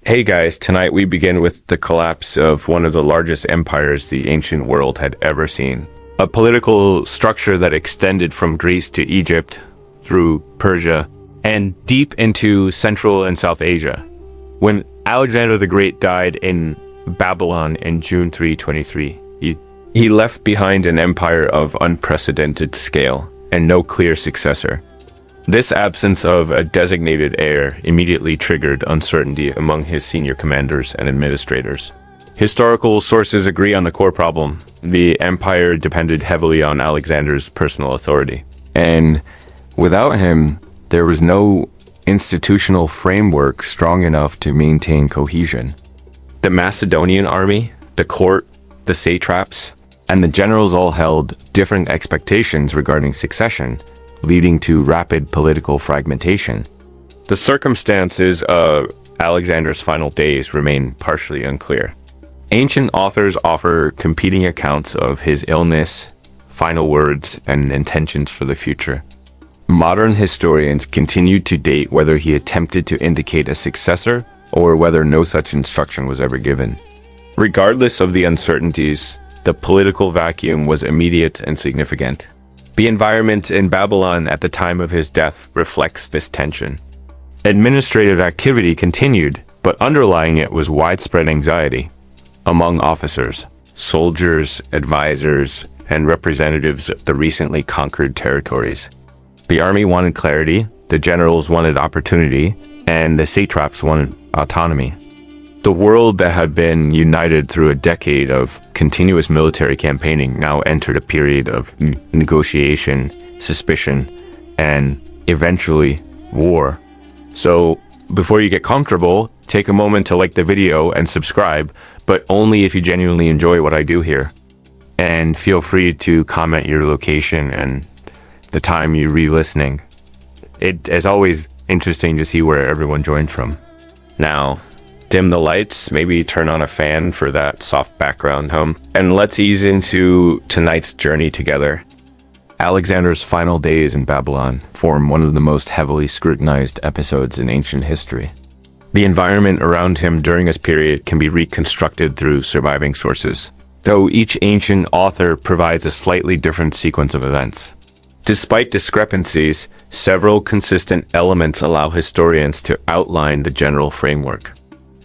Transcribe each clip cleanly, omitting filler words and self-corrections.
Hey guys, tonight we begin with the collapse of one of the largest empires the ancient world had ever seen. A political structure that extended from Greece to Egypt, through Persia, and deep into Central and South Asia. When Alexander the Great died in Babylon in June 323, he left behind an empire of unprecedented scale and no clear successor. This absence of a designated heir immediately triggered uncertainty among his senior commanders and administrators. Historical sources agree on the core problem. The empire depended heavily on Alexander's personal authority. And without him, there was no institutional framework strong enough to maintain cohesion. The Macedonian army, the court, the satraps, and the generals all held different expectations regarding succession, leading to rapid political fragmentation. The circumstances of Alexander's final days remain partially unclear. Ancient authors offer competing accounts of his illness, final words, and intentions for the future. Modern historians continue to date whether he attempted to indicate a successor or whether no such instruction was ever given. Regardless of the uncertainties, the political vacuum was immediate and significant. The environment in Babylon at the time of his death reflects this tension. Administrative activity continued, but underlying it was widespread anxiety among officers, soldiers, advisors, and representatives of the recently conquered territories. The army wanted clarity, the generals wanted opportunity, and the satraps wanted autonomy. The world that had been united through a decade of continuous military campaigning now entered a period of negotiation, suspicion, and eventually war. So before you get comfortable, take a moment to like the video and subscribe, but only if you genuinely enjoy what I do here. And feel free to comment your location and the time you re-listening. It is always interesting to see where everyone joined from. Now, dim the lights, maybe turn on a fan for that soft background hum, and let's ease into tonight's journey together. Alexander's final days in Babylon form one of the most heavily scrutinized episodes in ancient history. The environment around him during this period can be reconstructed through surviving sources, though each ancient author provides a slightly different sequence of events. Despite discrepancies, several consistent elements allow historians to outline the general framework.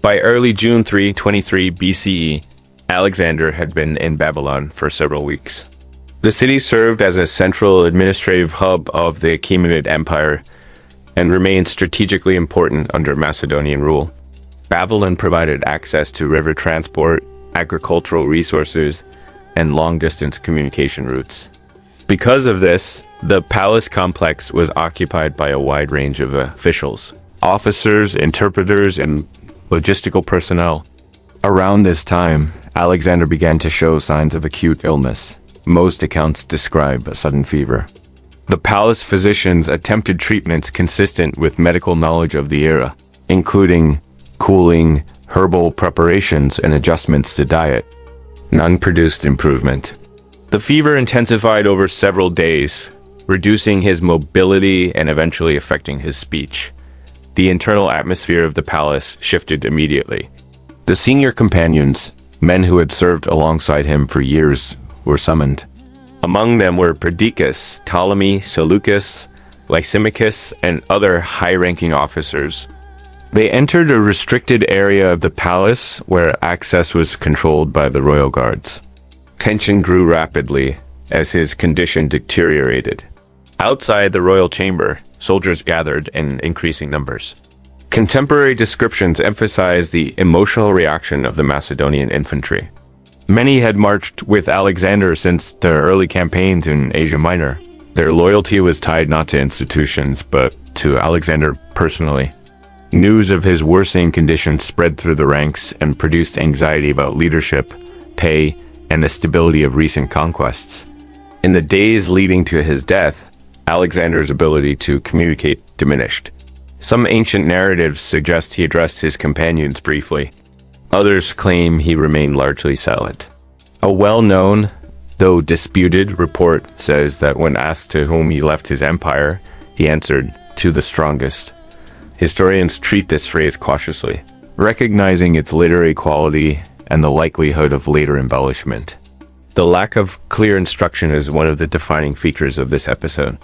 By early June 323 BCE, Alexander had been in Babylon for several weeks. The city served as a central administrative hub of the Achaemenid Empire and remained strategically important under Macedonian rule. Babylon provided access to river transport, agricultural resources, and long-distance communication routes. Because of this, the palace complex was occupied by a wide range of officials, officers, interpreters, and logistical personnel. Around this time, Alexander began to show signs of acute illness. Most accounts describe a sudden fever. The palace physicians attempted treatments consistent with medical knowledge of the era, including cooling, herbal preparations, and adjustments to diet. None produced improvement. The fever intensified over several days, reducing his mobility and eventually affecting his speech. The internal atmosphere of the palace shifted immediately. The senior companions, men who had served alongside him for years, were summoned. Among them were Perdiccas, Ptolemy, Seleucus, Lysimachus, and other high-ranking officers. They entered a restricted area of the palace where access was controlled by the royal guards. Tension grew rapidly as his condition deteriorated. Outside the royal chamber, soldiers gathered in increasing numbers. Contemporary descriptions emphasize the emotional reaction of the Macedonian infantry. Many had marched with Alexander since the early campaigns in Asia Minor. Their loyalty was tied not to institutions, but to Alexander personally. News of his worsening condition spread through the ranks and produced anxiety about leadership, pay, and the stability of recent conquests. In the days leading to his death, Alexander's ability to communicate diminished. Some ancient narratives suggest he addressed his companions briefly. Others claim he remained largely silent. A well-known, though disputed, report says that when asked to whom he left his empire, he answered, "To the strongest." Historians treat this phrase cautiously. recognizing its literary quality and the likelihood of later embellishment. The lack of clear instruction is one of the defining features of this episode.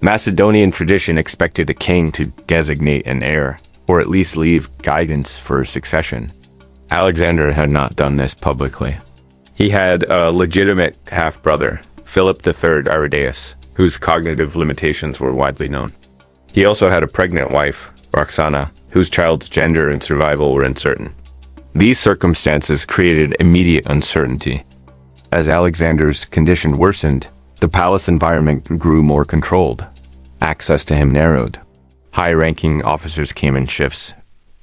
Macedonian tradition expected a king to designate an heir, or at least leave guidance for succession. Alexander had not done this publicly. He had a legitimate half-brother, Philip III Aridaeus, whose cognitive limitations were widely known. He also had a pregnant wife, Roxana, whose child's gender and survival were uncertain. These circumstances created immediate uncertainty. As Alexander's condition worsened, the palace environment grew more controlled. Access to him narrowed. High-ranking officers came in shifts,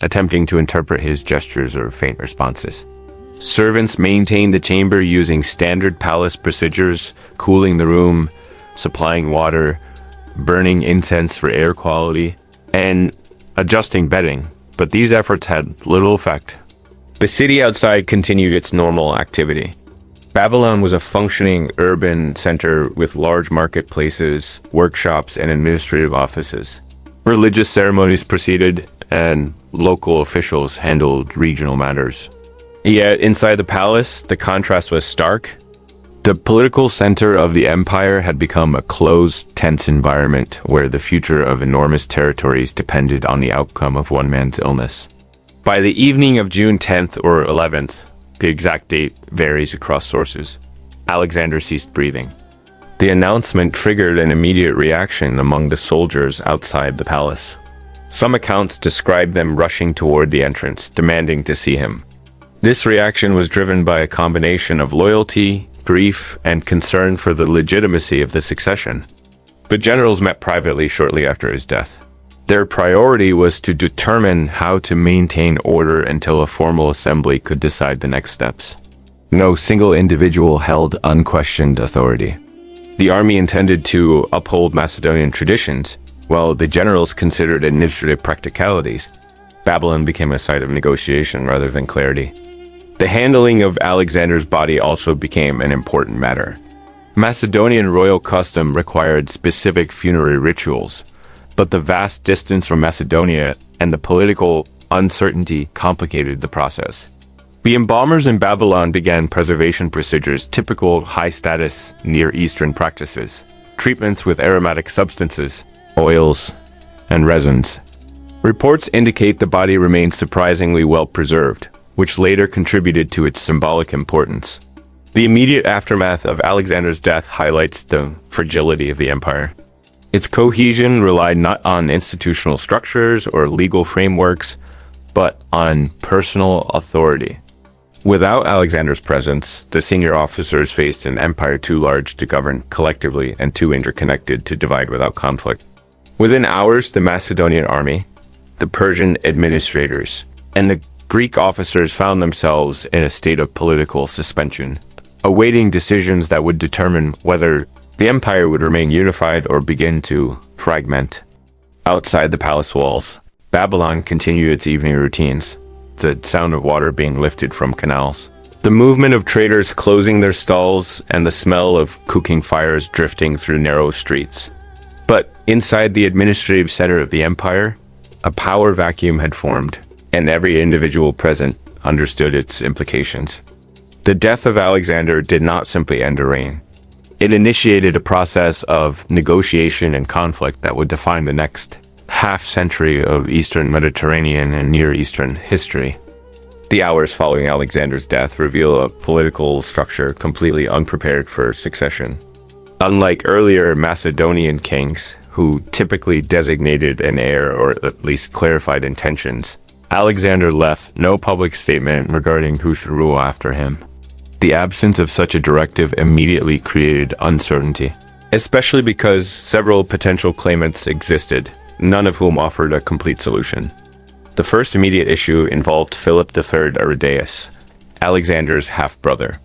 attempting to interpret his gestures or faint responses. Servants maintained the chamber using standard palace procedures, cooling the room, supplying water, burning incense for air quality, and adjusting bedding, but these efforts had little effect. The city outside continued its normal activity. Babylon was a functioning urban center with large marketplaces, workshops, and administrative offices. Religious ceremonies proceeded, and local officials handled regional matters. Yet inside the palace, the contrast was stark. The political center of the empire had become a closed, tense environment where the future of enormous territories depended on the outcome of one man's illness. By the evening of June 10th or 11th, the exact date varies across sources, Alexander ceased breathing. The announcement triggered an immediate reaction among the soldiers outside the palace. Some accounts describe them rushing toward the entrance, demanding to see him. This reaction was driven by a combination of loyalty, grief, and concern for the legitimacy of the succession. The generals met privately shortly after his death. Their priority was to determine how to maintain order until a formal assembly could decide the next steps. No single individual held unquestioned authority. The army intended to uphold Macedonian traditions, while the generals considered administrative practicalities. Babylon became a site of negotiation rather than clarity. The handling of Alexander's body also became an important matter. Macedonian royal custom required specific funerary rituals, but the vast distance from Macedonia and the political uncertainty complicated the process. The embalmers in Babylon began preservation procedures typical of high-status Near Eastern practices, treatments with aromatic substances, oils, and resins. Reports indicate the body remained surprisingly well preserved, which later contributed to its symbolic importance. The immediate aftermath of Alexander's death highlights the fragility of the empire. Its cohesion relied not on institutional structures or legal frameworks, but on personal authority. Without Alexander's presence, the senior officers faced an empire too large to govern collectively and too interconnected to divide without conflict. Within hours, the Macedonian army, the Persian administrators, and the Greek officers found themselves in a state of political suspension, awaiting decisions that would determine whether the empire would remain unified or begin to fragment. Outside the palace walls, Babylon continued its evening routines, the sound of water being lifted from canals, the movement of traders closing their stalls, and the smell of cooking fires drifting through narrow streets. But inside the administrative center of the empire, a power vacuum had formed, and every individual present understood its implications. The death of Alexander did not simply end a reign. It initiated a process of negotiation and conflict that would define the next half-century of Eastern Mediterranean and Near Eastern history. The hours following Alexander's death reveal a political structure completely unprepared for succession. Unlike earlier Macedonian kings, who typically designated an heir or at least clarified intentions, Alexander left no public statement regarding who should rule after him. The absence of such a directive immediately created uncertainty, especially because several potential claimants existed, none of whom offered a complete solution. The first immediate issue involved Philip III Aridaeus, Alexander's half-brother.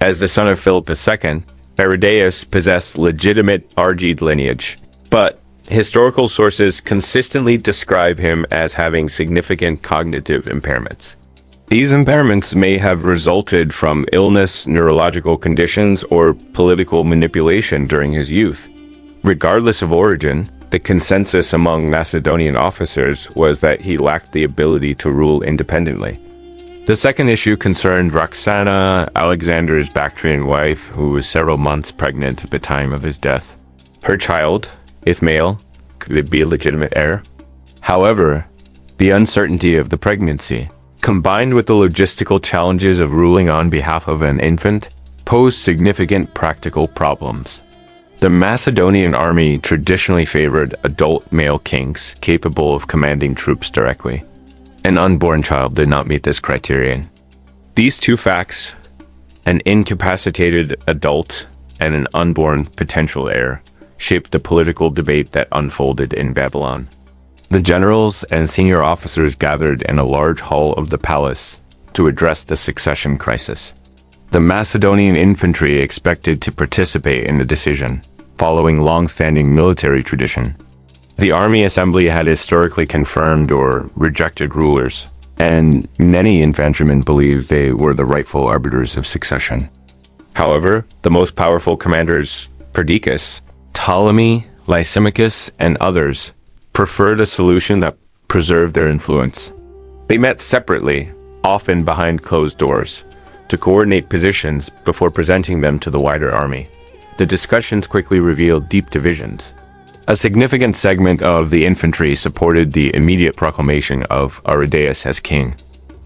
As the son of Philip II, Aridaeus possessed legitimate Argead lineage, but historical sources consistently describe him as having significant cognitive impairments. These impairments may have resulted from illness, neurological conditions, or political manipulation during his youth. Regardless of origin, The consensus among Macedonian officers was that he lacked the ability to rule independently. The second issue concerned Roxana, Alexander's Bactrian wife, who was several months pregnant at the time of his death. Her child, if male, could be a legitimate heir. However, the uncertainty of the pregnancy, combined with the logistical challenges of ruling on behalf of an infant, posed significant practical problems. The Macedonian army traditionally favored adult male kings capable of commanding troops directly. An unborn child did not meet this criterion. These two facts, an incapacitated adult and an unborn potential heir, shaped the political debate that unfolded in Babylon. The generals and senior officers gathered in a large hall of the palace to address the succession crisis. The Macedonian infantry expected to participate in the decision, following long-standing military tradition. The army assembly had historically confirmed or rejected rulers, and many infantrymen believed they were the rightful arbiters of succession. However, the most powerful commanders, Perdiccas, Ptolemy, Lysimachus, and others, preferred a solution that preserved their influence. They met separately, often behind closed doors, to coordinate positions before presenting them to the wider army. The discussions quickly revealed deep divisions. A significant segment of the infantry supported the immediate proclamation of Aridaeus as king.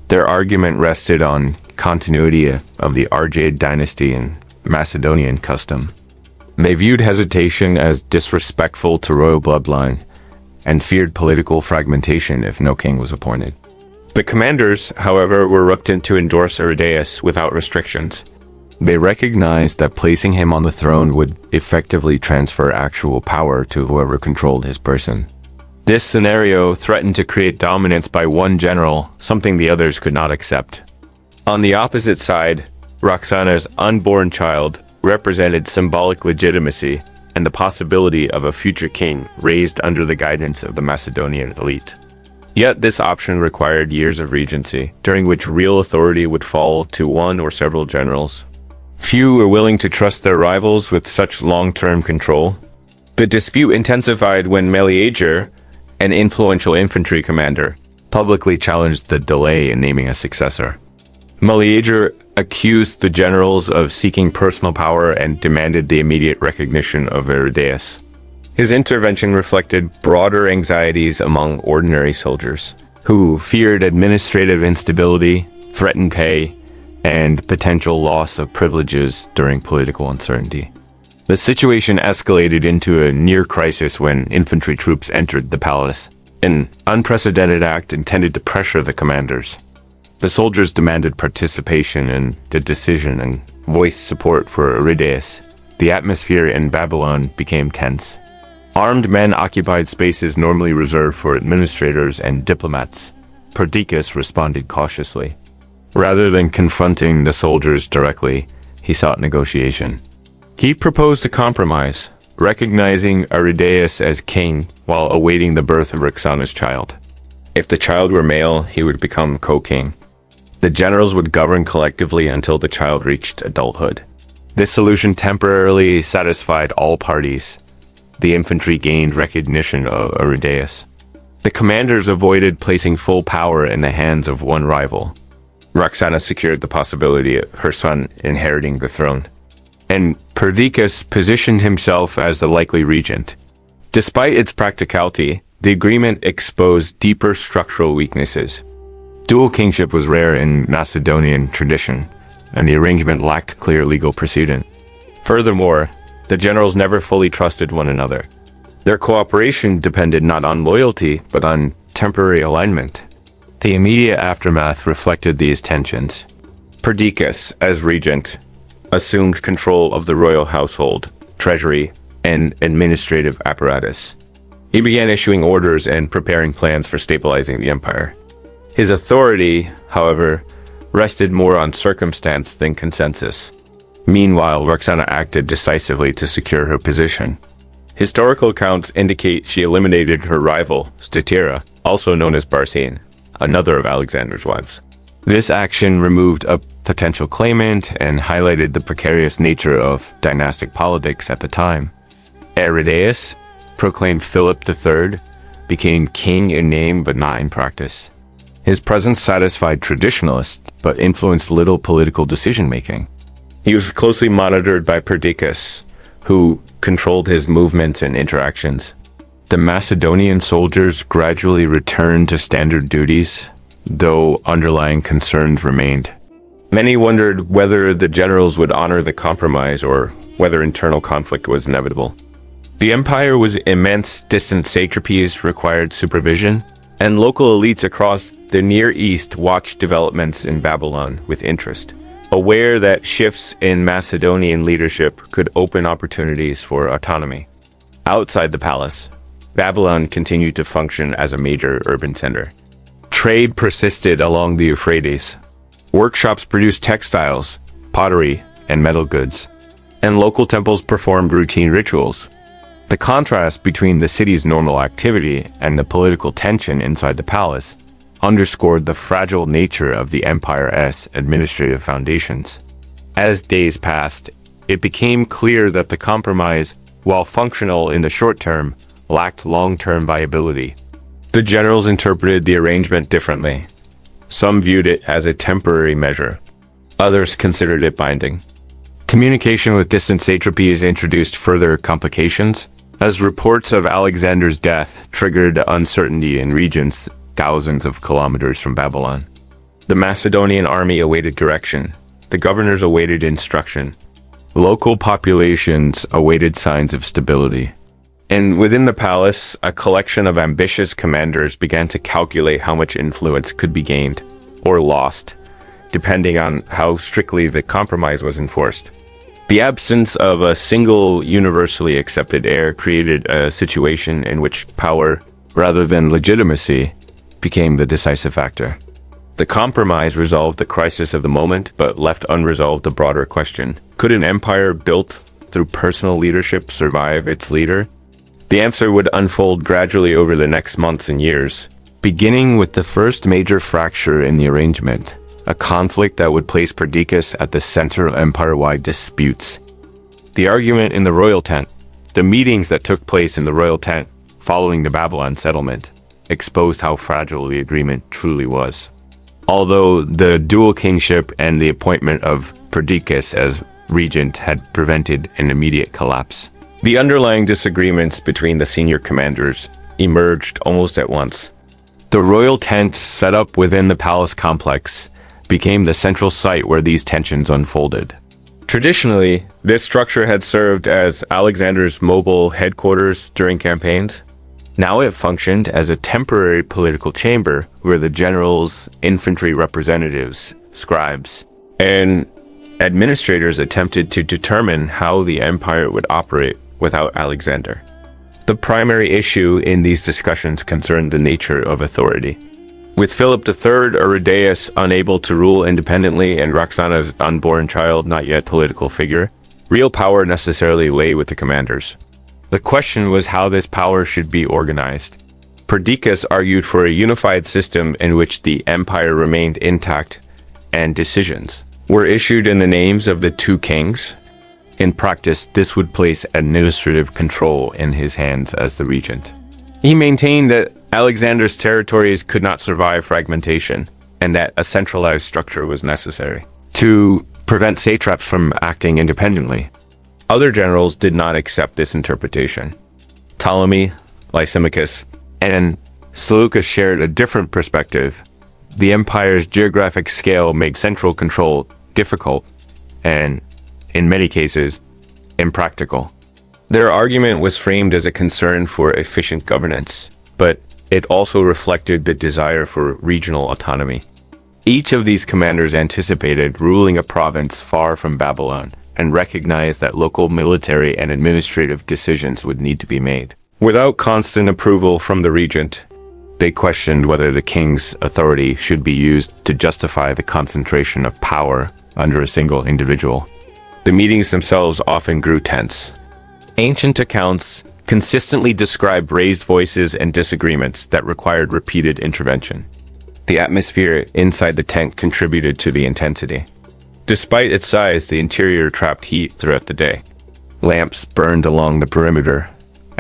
Their argument rested on continuity of the Argead dynasty and Macedonian custom. They viewed hesitation as disrespectful to royal bloodline and feared political fragmentation if no king was appointed. The commanders, however, were reluctant to endorse Aridaeus without restrictions. They recognized that placing him on the throne would effectively transfer actual power to whoever controlled his person. This scenario threatened to create dominance by one general, something the others could not accept. On the opposite side, Roxana's unborn child represented symbolic legitimacy and the possibility of a future king raised under the guidance of the Macedonian elite. Yet this option required years of regency, during which real authority would fall to one or several generals. Few were willing to trust their rivals with such long-term control. The dispute intensified when Meleager, an influential infantry commander, publicly challenged the delay in naming a successor. Meleager accused the generals of seeking personal power and demanded the immediate recognition of Aridaeus. His intervention reflected broader anxieties among ordinary soldiers, who feared administrative instability, threatened pay, and potential loss of privileges during political uncertainty. The situation escalated into a near crisis when infantry troops entered the palace, an unprecedented act intended to pressure the commanders. The soldiers demanded participation in the decision and voiced support for Aridaeus. The atmosphere in Babylon became tense. Armed men occupied spaces normally reserved for administrators and diplomats. Perdiccas responded cautiously. Rather than confronting the soldiers directly, he sought negotiation. He proposed a compromise, recognizing Aridaeus as king while awaiting the birth of Roxana's child. If the child were male, he would become co-king. The generals would govern collectively until the child reached adulthood. This solution temporarily satisfied all parties. The infantry gained recognition of Aridaeus. The commanders avoided placing full power in the hands of one rival. Roxana secured the possibility of her son inheriting the throne, and Perdiccas positioned himself as the likely regent. Despite its practicality, the agreement exposed deeper structural weaknesses. Dual kingship was rare in Macedonian tradition, and the arrangement lacked clear legal precedent. Furthermore, the generals never fully trusted one another. Their cooperation depended not on loyalty, but on temporary alignment. The immediate aftermath reflected these tensions. Perdiccas, as regent, assumed control of the royal household, treasury, and administrative apparatus. He began issuing orders and preparing plans for stabilizing the empire. His authority, however, rested more on circumstance than consensus. Meanwhile, Roxana acted decisively to secure her position. Historical accounts indicate she eliminated her rival, Statira, also known as Barsine, another of Alexander's wives. This action removed a potential claimant and highlighted the precarious nature of dynastic politics at the time. Aridaeus, proclaimed Philip III, became king in name but not in practice. His presence satisfied traditionalists but influenced little political decision-making. He was closely monitored by Perdiccas, who controlled his movements and interactions. The Macedonian soldiers gradually returned to standard duties, though underlying concerns remained. Many wondered whether the generals would honor the compromise or whether internal conflict was inevitable. The empire was immense, distant satrapies required supervision, and local elites across the Near East watched developments in Babylon with interest, aware that shifts in Macedonian leadership could open opportunities for autonomy. Outside the palace, Babylon continued to function as a major urban center. Trade persisted along the Euphrates. Workshops produced textiles, pottery, and metal goods, and local temples performed routine rituals. The contrast between the city's normal activity and the political tension inside the palace underscored the fragile nature of the empire's administrative foundations. As days passed, it became clear that the compromise, while functional in the short term, lacked long-term viability. The generals interpreted the arrangement differently. Some viewed it as a temporary measure. Others considered it binding. Communication with distant satrapies introduced further complications, as reports of Alexander's death triggered uncertainty in regions thousands of kilometers from Babylon. The Macedonian army awaited direction. The governors awaited instruction. Local populations awaited signs of stability. And within the palace, a collection of ambitious commanders began to calculate how much influence could be gained or lost, depending on how strictly the compromise was enforced. The absence of a single universally accepted heir created a situation in which power, rather than legitimacy, became the decisive factor. The compromise resolved the crisis of the moment, but left unresolved the broader question: could an empire built through personal leadership survive its leader? The answer would unfold gradually over the next months and years, beginning with the first major fracture in the arrangement, a conflict that would place Perdiccas at the center of empire-wide disputes. The argument in the royal tent, the meetings that took place in the royal tent following the Babylon settlement, exposed how fragile the agreement truly was. Although the dual kingship and the appointment of Perdiccas as regent had prevented an immediate collapse, the underlying disagreements between the senior commanders emerged almost at once. The royal tent set up within the palace complex became the central site where these tensions unfolded. Traditionally, this structure had served as Alexander's mobile headquarters during campaigns. Now it functioned as a temporary political chamber where the generals, infantry representatives, scribes, and administrators attempted to determine how the empire would operate without Alexander. The primary issue in these discussions concerned the nature of authority. With Philip III, Aridaeus unable to rule independently and Roxana's unborn child not yet political figure, real power necessarily lay with the commanders. The question was how this power should be organized. Perdiccas argued for a unified system in which the empire remained intact and decisions were issued in the names of the two kings. In practice, this would place administrative control in his hands as the regent. He maintained that Alexander's territories could not survive fragmentation, and that a centralized structure was necessary to prevent satraps from acting independently. Other generals did not accept this interpretation. Ptolemy, Lysimachus, and Seleucus shared a different perspective. The empire's geographic scale made central control difficult and, in many cases, impractical. Their argument was framed as a concern for efficient governance, but it also reflected the desire for regional autonomy. Each of these commanders anticipated ruling a province far from Babylon and recognized that local military and administrative decisions would need to be made. Without constant approval from the regent, they questioned whether the king's authority should be used to justify the concentration of power under a single individual. The meetings themselves often grew tense. Ancient accounts consistently describe raised voices and disagreements that required repeated intervention. The atmosphere inside the tent contributed to the intensity. Despite its size, the interior trapped heat throughout the day. Lamps burned along the perimeter,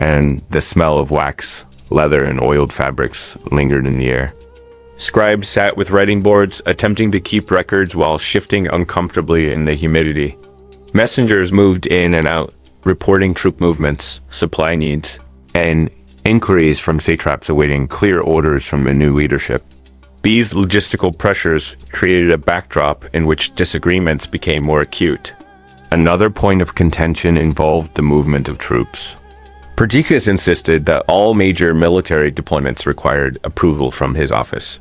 and the smell of wax, leather, and oiled fabrics lingered in the air. Scribes sat with writing boards, attempting to keep records while shifting uncomfortably in the humidity. Messengers moved in and out, reporting troop movements, supply needs, and inquiries from satraps awaiting clear orders from a new leadership. These logistical pressures created a backdrop in which disagreements became more acute. Another point of contention involved the movement of troops. Perdiccas insisted that all major military deployments required approval from his office.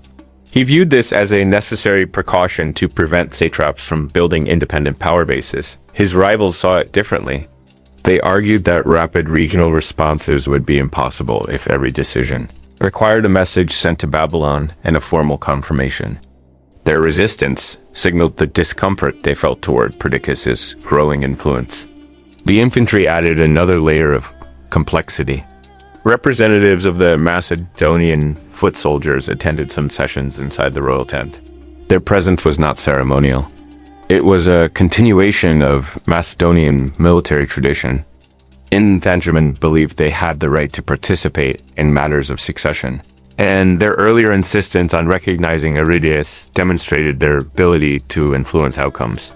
He viewed this as a necessary precaution to prevent satraps from building independent power bases. His rivals saw it differently. They argued that rapid regional responses would be impossible if every decision required a message sent to Babylon and a formal confirmation. Their resistance signaled the discomfort they felt toward Perdiccas' growing influence. The infantry added another layer of complexity. Representatives of the Macedonian foot soldiers attended some sessions inside the royal tent. Their presence was not ceremonial. It was a continuation of Macedonian military tradition. Infantrymen believed they had the right to participate in matters of succession, and their earlier insistence on recognizing Aridaeus demonstrated their ability to influence outcomes.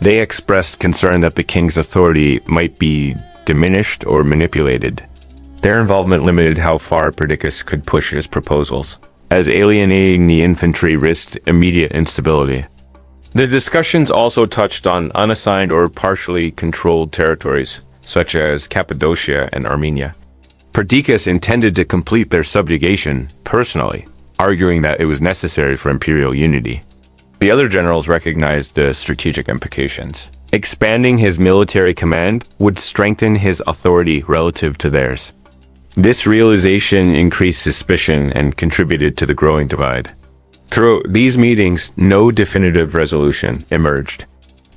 They expressed concern that the king's authority might be diminished or manipulated. Their involvement limited how far Perdiccas could push his proposals, as alienating the infantry risked immediate instability. The discussions also touched on unassigned or partially controlled territories, such as Cappadocia and Armenia. Perdiccas intended to complete their subjugation personally, arguing that it was necessary for imperial unity. The other generals recognized the strategic implications. Expanding his military command would strengthen his authority relative to theirs. This realization increased suspicion and contributed to the growing divide. Through these meetings, no definitive resolution emerged.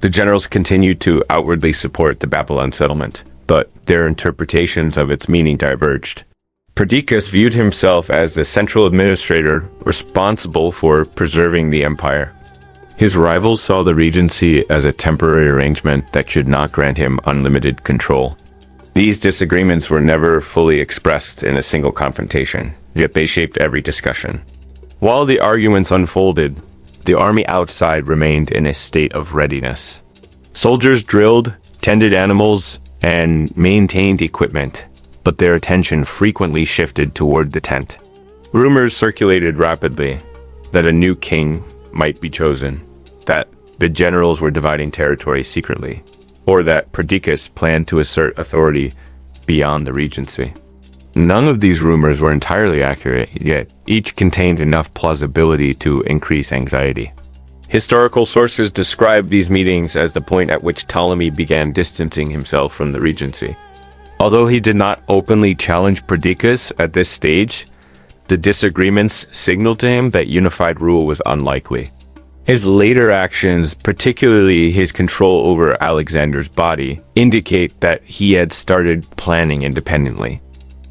The generals continued to outwardly support the Babylon settlement, but their interpretations of its meaning diverged. Perdiccas viewed himself as the central administrator responsible for preserving the empire. His rivals saw the regency as a temporary arrangement that should not grant him unlimited control. These disagreements were never fully expressed in a single confrontation, yet they shaped every discussion. While the arguments unfolded, the army outside remained in a state of readiness. Soldiers drilled, tended animals, and maintained equipment, but their attention frequently shifted toward the tent. Rumors circulated rapidly that a new king might be chosen, that the generals were dividing territory secretly, or that Perdiccas planned to assert authority beyond the regency. None of these rumors were entirely accurate, yet each contained enough plausibility to increase anxiety. Historical sources describe these meetings as the point at which Ptolemy began distancing himself from the regency. Although he did not openly challenge Perdiccas at this stage, the disagreements signaled to him that unified rule was unlikely. His later actions, particularly his control over Alexander's body, indicate that he had started planning independently.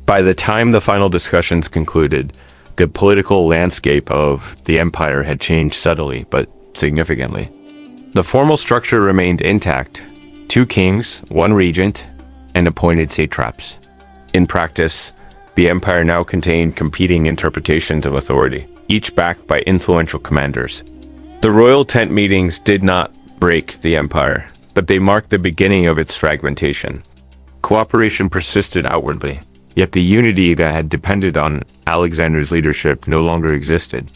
By the time the final discussions concluded, the political landscape of the empire had changed subtly but significantly. The formal structure remained intact: 2 kings, 1 regent, and appointed satraps. In practice, the empire now contained competing interpretations of authority, each backed by influential commanders. The royal tent meetings did not break the empire, but they marked the beginning of its fragmentation. Cooperation persisted outwardly, yet the unity that had depended on Alexander's leadership no longer existed.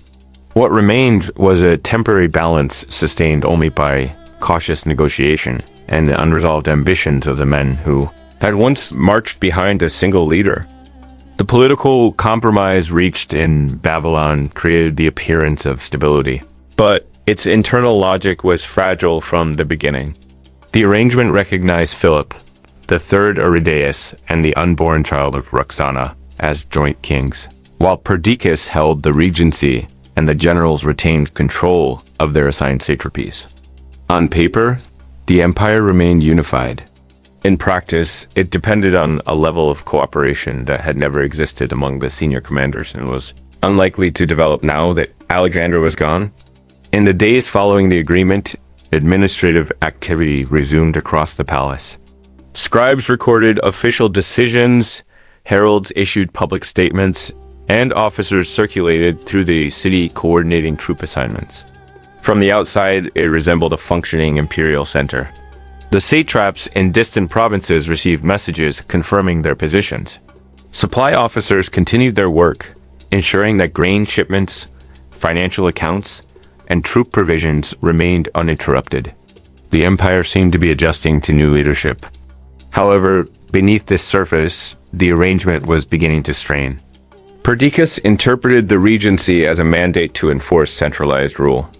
What remained was a temporary balance sustained only by cautious negotiation and the unresolved ambitions of the men who had once marched behind a single leader. The political compromise reached in Babylon created the appearance of stability, but its internal logic was fragile from the beginning. The arrangement recognized Philip, the third Aridaeus, and the unborn child of Roxana as joint kings, while Perdiccas held the regency and the generals retained control of their assigned satrapies. On paper, the empire remained unified. In practice, it depended on a level of cooperation that had never existed among the senior commanders and was unlikely to develop now that Alexander was gone. In the days following the agreement, administrative activity resumed across the palace. Scribes recorded official decisions, Heralds issued public statements, and officers circulated through the city coordinating troop assignments. From the outside, it resembled a functioning imperial center. The satraps in distant provinces received messages confirming their positions. Supply officers continued their work, ensuring that grain shipments, financial accounts, and troop provisions remained uninterrupted. The empire seemed to be adjusting to new leadership. However, beneath this surface, the arrangement was beginning to strain. Perdiccas interpreted the regency as a mandate to enforce centralized rule.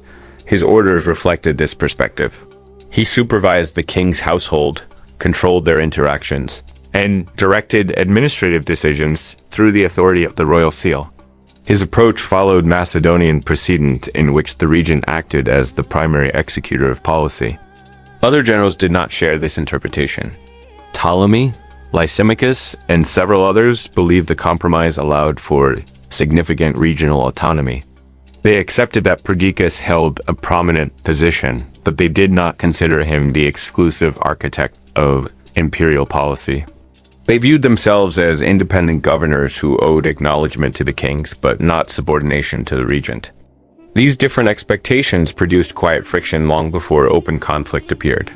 His orders reflected this perspective. He supervised the king's household, controlled their interactions, and directed administrative decisions through the authority of the royal seal. His approach followed Macedonian precedent in which the regent acted as the primary executor of policy. Other generals did not share this interpretation. Ptolemy, Lysimachus, and several others believed the compromise allowed for significant regional autonomy. They accepted that Perdiccas held a prominent position, but they did not consider him the exclusive architect of imperial policy. They viewed themselves as independent governors who owed acknowledgement to the kings, but not subordination to the regent. These different expectations produced quiet friction long before open conflict appeared.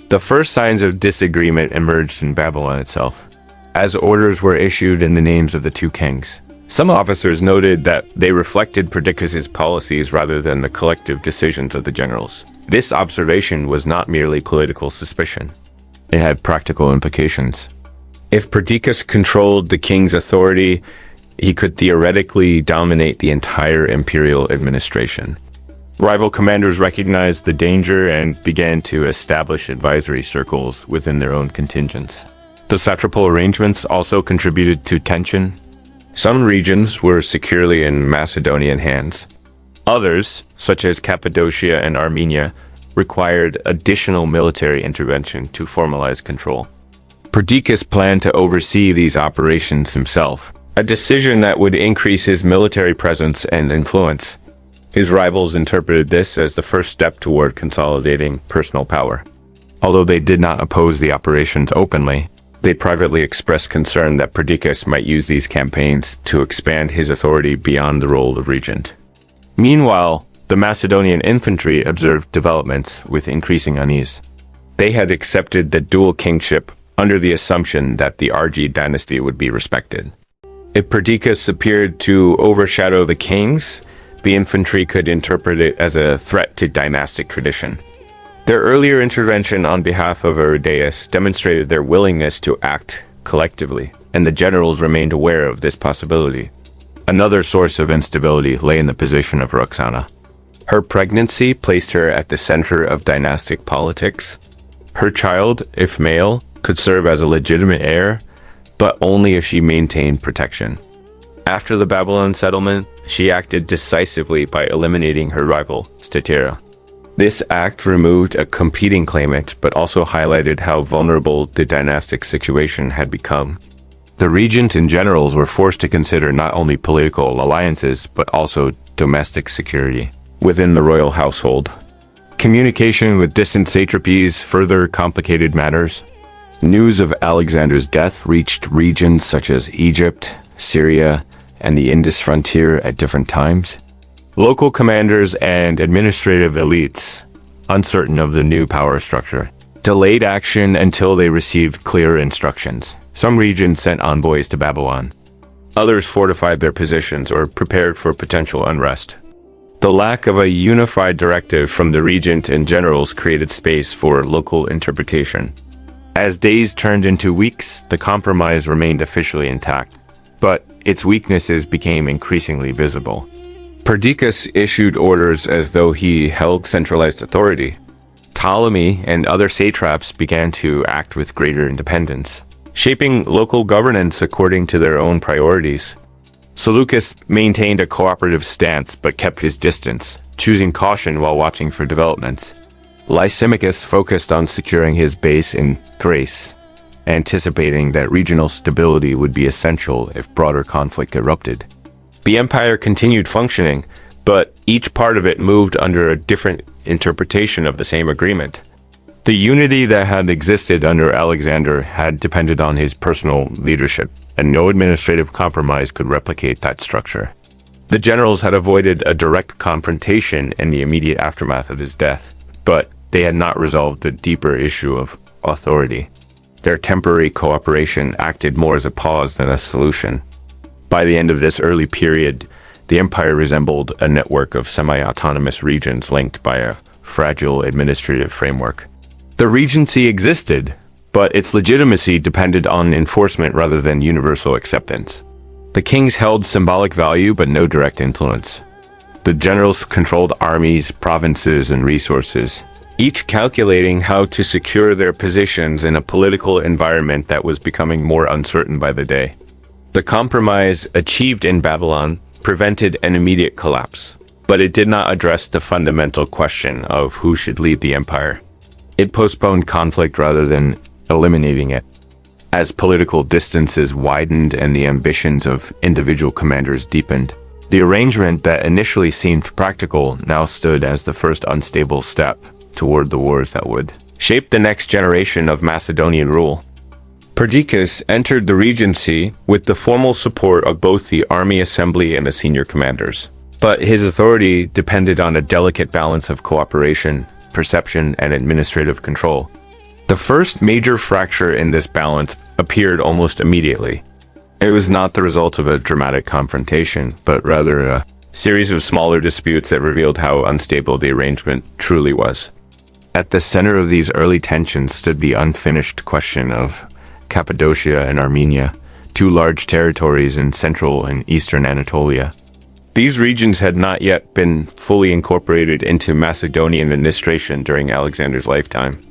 The first signs of disagreement emerged in Babylon itself, as orders were issued in the names of the two kings. Some officers noted that they reflected Perdiccas' policies rather than the collective decisions of the generals. This observation was not merely political suspicion. It had practical implications. If Perdiccas controlled the king's authority, he could theoretically dominate the entire imperial administration. Rival commanders recognized the danger and began to establish advisory circles within their own contingents. The satrapal arrangements also contributed to tension. Some regions were securely in Macedonian hands. Others, such as Cappadocia and Armenia, required additional military intervention to formalize control. Perdiccas planned to oversee these operations himself, a decision that would increase his military presence and influence. His rivals interpreted this as the first step toward consolidating personal power. Although they did not oppose the operations openly, they privately expressed concern that Perdiccas might use these campaigns to expand his authority beyond the role of regent. Meanwhile, the Macedonian infantry observed developments with increasing unease. They had accepted the dual kingship under the assumption that the Argead dynasty would be respected. If Perdiccas appeared to overshadow the kings, the infantry could interpret it as a threat to dynastic tradition. Their earlier intervention on behalf of Eurydaeus demonstrated their willingness to act collectively, and the generals remained aware of this possibility. Another source of instability lay in the position of Roxana. Her pregnancy placed her at the center of dynastic politics. Her child, if male, could serve as a legitimate heir, but only if she maintained protection. After the Babylon settlement, she acted decisively by eliminating her rival, Statira. This act removed a competing claimant, but also highlighted how vulnerable the dynastic situation had become. The regent and generals were forced to consider not only political alliances, but also domestic security within the royal household. Communication with distant satrapies further complicated matters. News of Alexander's death reached regions such as Egypt, Syria, and the Indus frontier at different times. Local commanders and administrative elites, uncertain of the new power structure, delayed action until they received clear instructions. Some regions sent envoys to Babylon. Others fortified their positions or prepared for potential unrest. The lack of a unified directive from the regent and generals created space for local interpretation. As days turned into weeks, the compromise remained officially intact, but its weaknesses became increasingly visible. Perdiccas issued orders as though he held centralized authority. Ptolemy and other satraps began to act with greater independence, shaping local governance according to their own priorities. Seleucus maintained a cooperative stance but kept his distance, choosing caution while watching for developments. Lysimachus focused on securing his base in Thrace, anticipating that regional stability would be essential if broader conflict erupted. The empire continued functioning, but each part of it moved under a different interpretation of the same agreement. The unity that had existed under Alexander had depended on his personal leadership, and no administrative compromise could replicate that structure. The generals had avoided a direct confrontation in the immediate aftermath of his death, but they had not resolved the deeper issue of authority. Their temporary cooperation acted more as a pause than a solution. By the end of this early period, the empire resembled a network of semi-autonomous regions linked by a fragile administrative framework. The regency existed, but its legitimacy depended on enforcement rather than universal acceptance. The kings held symbolic value but no direct influence. The generals controlled armies, provinces, and resources, each calculating how to secure their positions in a political environment that was becoming more uncertain by the day. The compromise achieved in Babylon prevented an immediate collapse, but it did not address the fundamental question of who should lead the empire. It postponed conflict rather than eliminating it. As political distances widened and the ambitions of individual commanders deepened, the arrangement that initially seemed practical now stood as the first unstable step toward the wars that would shape the next generation of Macedonian rule. Perdiccas entered the regency with the formal support of both the army assembly and the senior commanders. But his authority depended on a delicate balance of cooperation, perception, and administrative control. The first major fracture in this balance appeared almost immediately. It was not the result of a dramatic confrontation, but rather a series of smaller disputes that revealed how unstable the arrangement truly was. At the center of these early tensions stood the unfinished question of Cappadocia and Armenia, two large territories in central and eastern Anatolia. These regions had not yet been fully incorporated into Macedonian administration during Alexander's lifetime.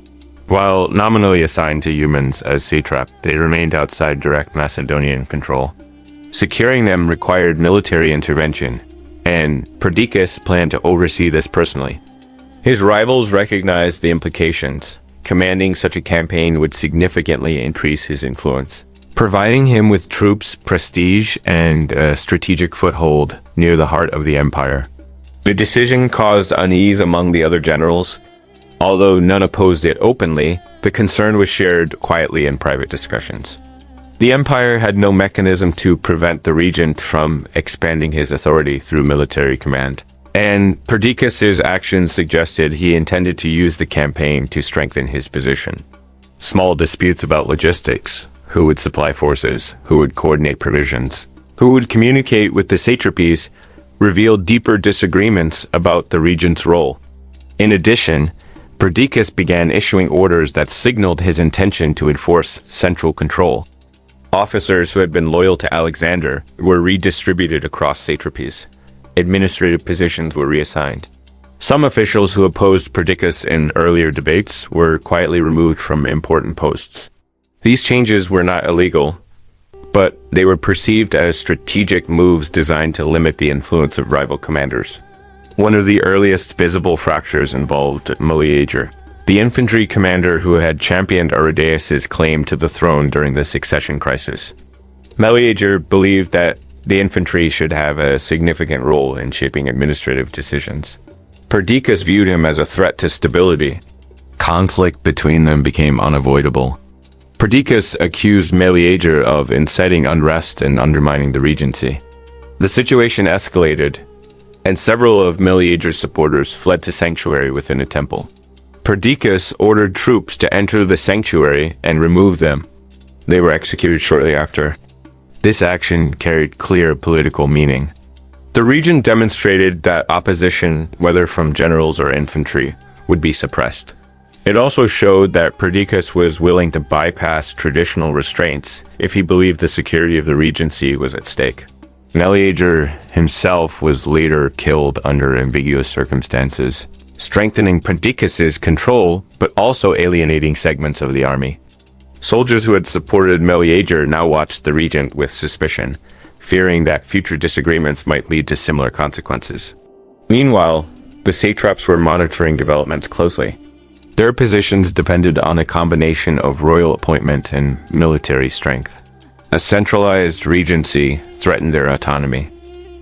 While nominally assigned to humans as satrap, they remained outside direct Macedonian control. Securing them required military intervention, and Perdiccas planned to oversee this personally. His rivals recognized the implications. Commanding such a campaign would significantly increase his influence, providing him with troops, prestige, and a strategic foothold near the heart of the empire. The decision caused unease among the other generals. Although none opposed it openly, the concern was shared quietly in private discussions. The empire had no mechanism to prevent the regent from expanding his authority through military command, and Perdiccas' actions suggested he intended to use the campaign to strengthen his position. Small disputes about logistics, who would supply forces, who would coordinate provisions, who would communicate with the satrapies, revealed deeper disagreements about the regent's role. In addition, Perdiccas began issuing orders that signaled his intention to enforce central control. Officers who had been loyal to Alexander were redistributed across satrapies. Administrative positions were reassigned. Some officials who opposed Perdiccas in earlier debates were quietly removed from important posts. These changes were not illegal, but they were perceived as strategic moves designed to limit the influence of rival commanders. One of the earliest visible fractures involved Meleager, the infantry commander who had championed Aridaeus' claim to the throne during the succession crisis. Meleager believed that the infantry should have a significant role in shaping administrative decisions. Perdiccas viewed him as a threat to stability. Conflict between them became unavoidable. Perdiccas accused Meleager of inciting unrest and undermining the regency. The situation escalated, and several of Meleager's supporters fled to sanctuary within a temple. Perdiccas ordered troops to enter the sanctuary and remove them. They were executed shortly after. This action carried clear political meaning. The regent demonstrated that opposition, whether from generals or infantry, would be suppressed. It also showed that Perdiccas was willing to bypass traditional restraints if he believed the security of the regency was at stake. Meleager himself was later killed under ambiguous circumstances, strengthening Perdiccas' control but also alienating segments of the army. Soldiers who had supported Meleager now watched the regent with suspicion, fearing that future disagreements might lead to similar consequences. Meanwhile, the satraps were monitoring developments closely. Their positions depended on a combination of royal appointment and military strength. A centralized regency threatened their autonomy.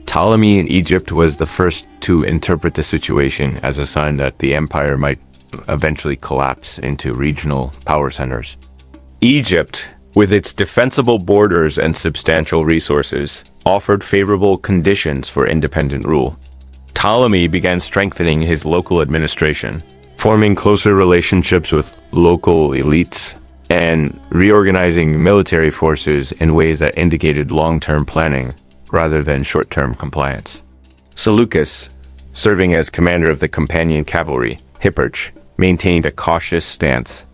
Ptolemy in Egypt was the first to interpret the situation as a sign that the empire might eventually collapse into regional power centers. Egypt, with its defensible borders and substantial resources, offered favorable conditions for independent rule. Ptolemy began strengthening his local administration, forming closer relationships with local elites and reorganizing military forces in ways that indicated long-term planning rather than short-term compliance. Seleucus, serving as commander of the companion cavalry, Hipparch, maintained a cautious stance.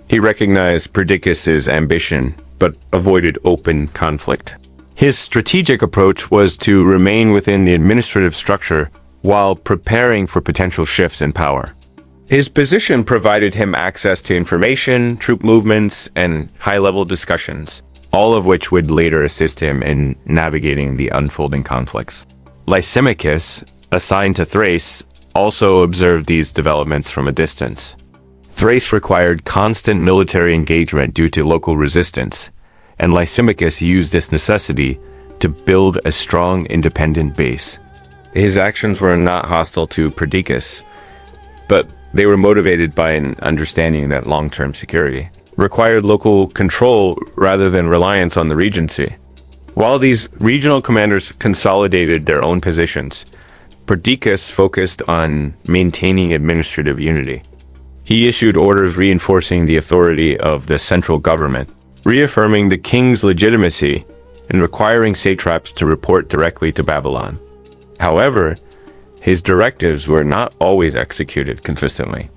He recognized Perdiccas' ambition, but avoided open conflict. His strategic approach was to remain within the administrative structure while preparing for potential shifts in power. His position provided him access to information, troop movements, and high-level discussions, all of which would later assist him in navigating the unfolding conflicts. Lysimachus, assigned to Thrace, also observed these developments from a distance. Thrace required constant military engagement due to local resistance, and Lysimachus used this necessity to build a strong independent base. His actions were not hostile to Perdiccas, but they were motivated by an understanding that long-term security required local control rather than reliance on the regency. While these regional commanders consolidated their own positions, Perdiccas focused on maintaining administrative unity. He issued orders reinforcing the authority of the central government, reaffirming the king's legitimacy, and requiring satraps to report directly to Babylon. However, his directives were not always executed consistently.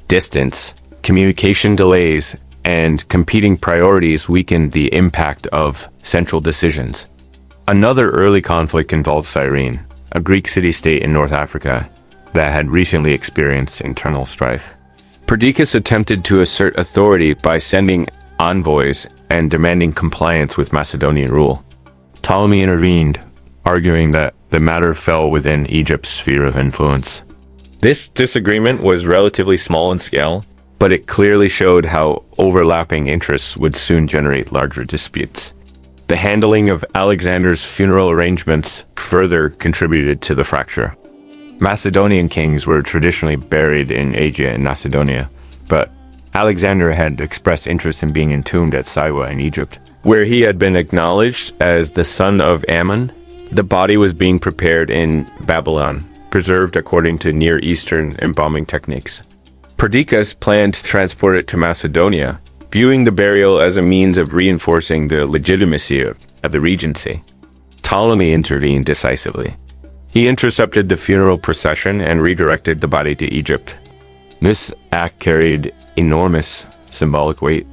Distance, communication delays, and competing priorities weakened the impact of central decisions. Another early conflict involved Cyrene, a Greek city-state in North Africa that had recently experienced internal strife. Perdiccas attempted to assert authority by sending envoys and demanding compliance with Macedonian rule. Ptolemy intervened, arguing that the matter fell within Egypt's sphere of influence. This disagreement was relatively small in scale, but it clearly showed how overlapping interests would soon generate larger disputes. The handling of Alexander's funeral arrangements further contributed to the fracture. Macedonian kings were traditionally buried in Asia and Macedonia, but Alexander had expressed interest in being entombed at Siwa in Egypt, where he had been acknowledged as the son of Ammon. The body was being prepared in Babylon, preserved according to Near Eastern embalming techniques. Perdiccas planned to transport it to Macedonia, viewing the burial as a means of reinforcing the legitimacy of the regency. Ptolemy intervened decisively. He intercepted the funeral procession and redirected the body to Egypt. This act carried enormous symbolic weight.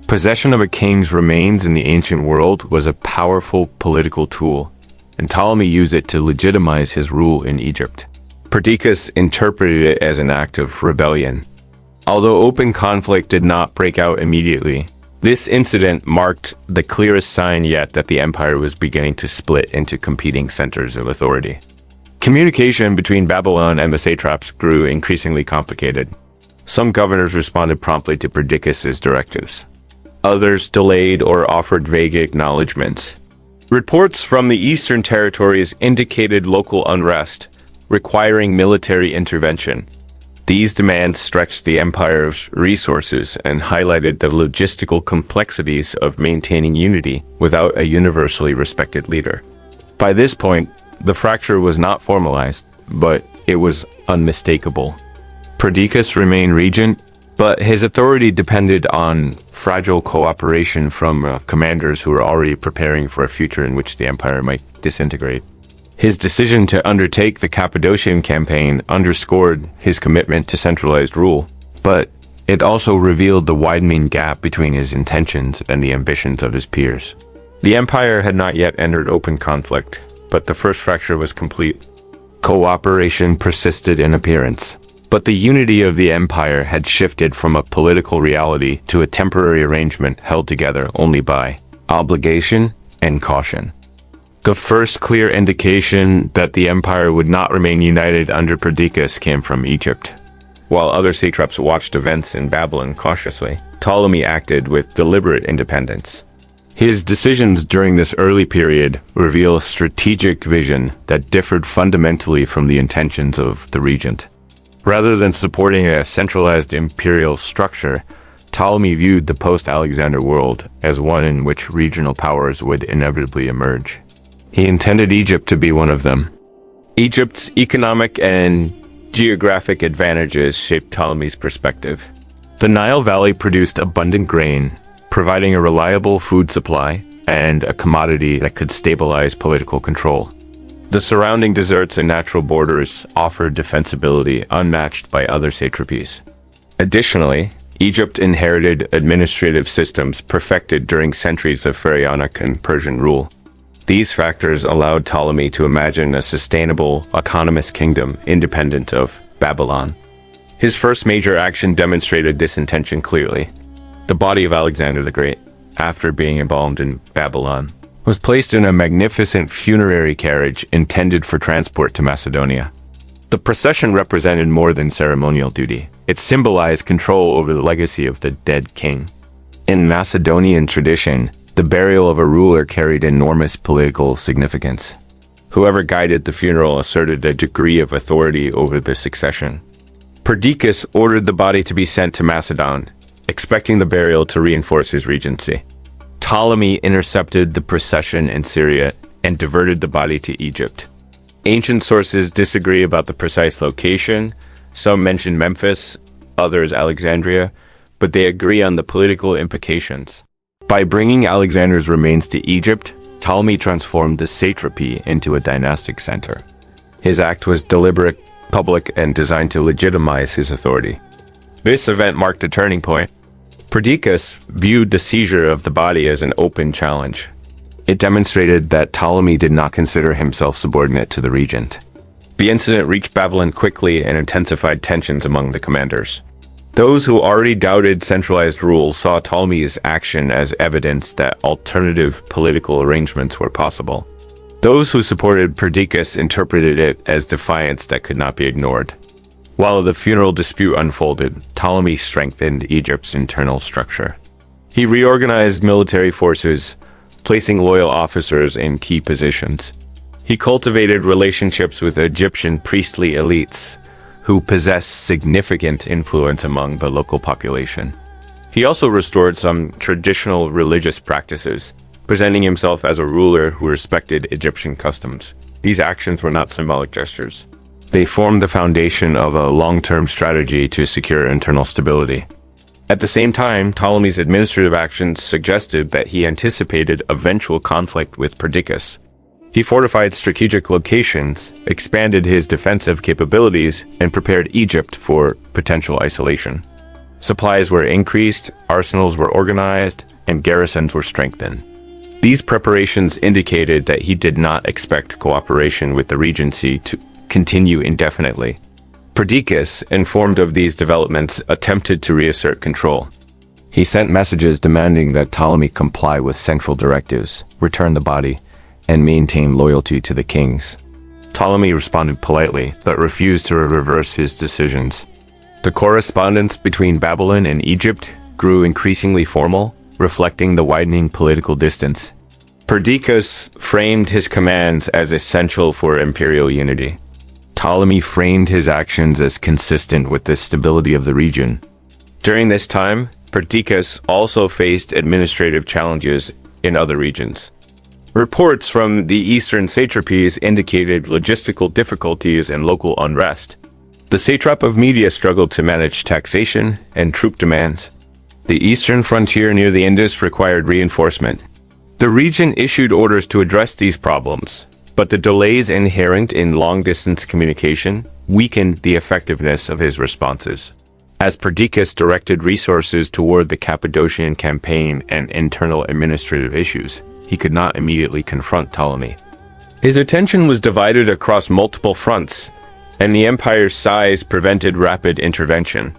Possession of a king's remains in the ancient world was a powerful political tool, and Ptolemy used it to legitimize his rule in Egypt. Perdiccas interpreted it as an act of rebellion. Although open conflict did not break out immediately, this incident marked the clearest sign yet that the empire was beginning to split into competing centers of authority. Communication between Babylon and the satraps grew increasingly complicated. Some governors responded promptly to Perdiccas' directives. Others delayed or offered vague acknowledgments. Reports from the eastern territories indicated local unrest, requiring military intervention. These demands stretched the empire's resources and highlighted the logistical complexities of maintaining unity without a universally respected leader. By this point, the fracture was not formalized, but it was unmistakable. Perdiccas remained regent, but his authority depended on fragile cooperation from commanders who were already preparing for a future in which the empire might disintegrate. His decision to undertake the Cappadocian campaign underscored his commitment to centralized rule, but it also revealed the widening gap between his intentions and the ambitions of his peers. The empire had not yet entered open conflict, but the first fracture was complete. Cooperation persisted in appearance, but the unity of the empire had shifted from a political reality to a temporary arrangement held together only by obligation and caution. The first clear indication that the empire would not remain united under Perdiccas came from Egypt. While other satraps watched events in Babylon cautiously, Ptolemy acted with deliberate independence. His decisions during this early period reveal a strategic vision that differed fundamentally from the intentions of the regent. Rather than supporting a centralized imperial structure, Ptolemy viewed the post-Alexander world as one in which regional powers would inevitably emerge. He intended Egypt to be one of them. Egypt's economic and geographic advantages shaped Ptolemy's perspective. The Nile Valley produced abundant grain, providing a reliable food supply and a commodity that could stabilize political control. The surrounding deserts and natural borders offered defensibility unmatched by other satrapies. Additionally, Egypt inherited administrative systems perfected during centuries of Pharaonic and Persian rule. These factors allowed Ptolemy to imagine a sustainable, autonomous kingdom independent of Babylon. His first major action demonstrated this intention clearly. The body of Alexander the Great, after being embalmed in Babylon, was placed in a magnificent funerary carriage intended for transport to Macedonia. The procession represented more than ceremonial duty. It symbolized control over the legacy of the dead king. In Macedonian tradition, the burial of a ruler carried enormous political significance. Whoever guided the funeral asserted a degree of authority over the succession. Perdiccas ordered the body to be sent to Macedon, expecting the burial to reinforce his regency. Ptolemy intercepted the procession in Syria and diverted the body to Egypt. Ancient sources disagree about the precise location. Some mention Memphis, others Alexandria, but they agree on the political implications. By bringing Alexander's remains to Egypt, Ptolemy transformed the satrapy into a dynastic center. His act was deliberate, public, and designed to legitimize his authority. This event marked a turning point. Perdiccas viewed the seizure of the body as an open challenge. It demonstrated that Ptolemy did not consider himself subordinate to the regent. The incident reached Babylon quickly and intensified tensions among the commanders. Those who already doubted centralized rule saw Ptolemy's action as evidence that alternative political arrangements were possible. Those who supported Perdiccas interpreted it as defiance that could not be ignored. While the funeral dispute unfolded, Ptolemy strengthened Egypt's internal structure. He reorganized military forces, placing loyal officers in key positions. He cultivated relationships with Egyptian priestly elites, who possessed significant influence among the local population. He also restored some traditional religious practices, presenting himself as a ruler who respected Egyptian customs. These actions were not symbolic gestures. They formed the foundation of a long-term strategy to secure internal stability. At the same time, Ptolemy's administrative actions suggested that he anticipated eventual conflict with Perdiccas. He fortified strategic locations, expanded his defensive capabilities, and prepared Egypt for potential isolation. Supplies were increased, arsenals were organized, and garrisons were strengthened. These preparations indicated that he did not expect cooperation with the regency to continue indefinitely. Perdiccas, informed of these developments, attempted to reassert control. He sent messages demanding that Ptolemy comply with central directives, return the body, and maintain loyalty to the kings. Ptolemy responded politely, but refused to reverse his decisions. The correspondence between Babylon and Egypt grew increasingly formal, reflecting the widening political distance. Perdiccas framed his commands as essential for imperial unity. Ptolemy framed his actions as consistent with the stability of the region. During this time, Perdiccas also faced administrative challenges in other regions. Reports from the eastern satrapies indicated logistical difficulties and local unrest. The satrap of Media struggled to manage taxation and troop demands. The eastern frontier near the Indus required reinforcement. The region issued orders to address these problems, but the delays inherent in long-distance communication weakened the effectiveness of his responses. As Perdiccas directed resources toward the Cappadocian campaign and internal administrative issues, he could not immediately confront Ptolemy. His attention was divided across multiple fronts, and the empire's size prevented rapid intervention.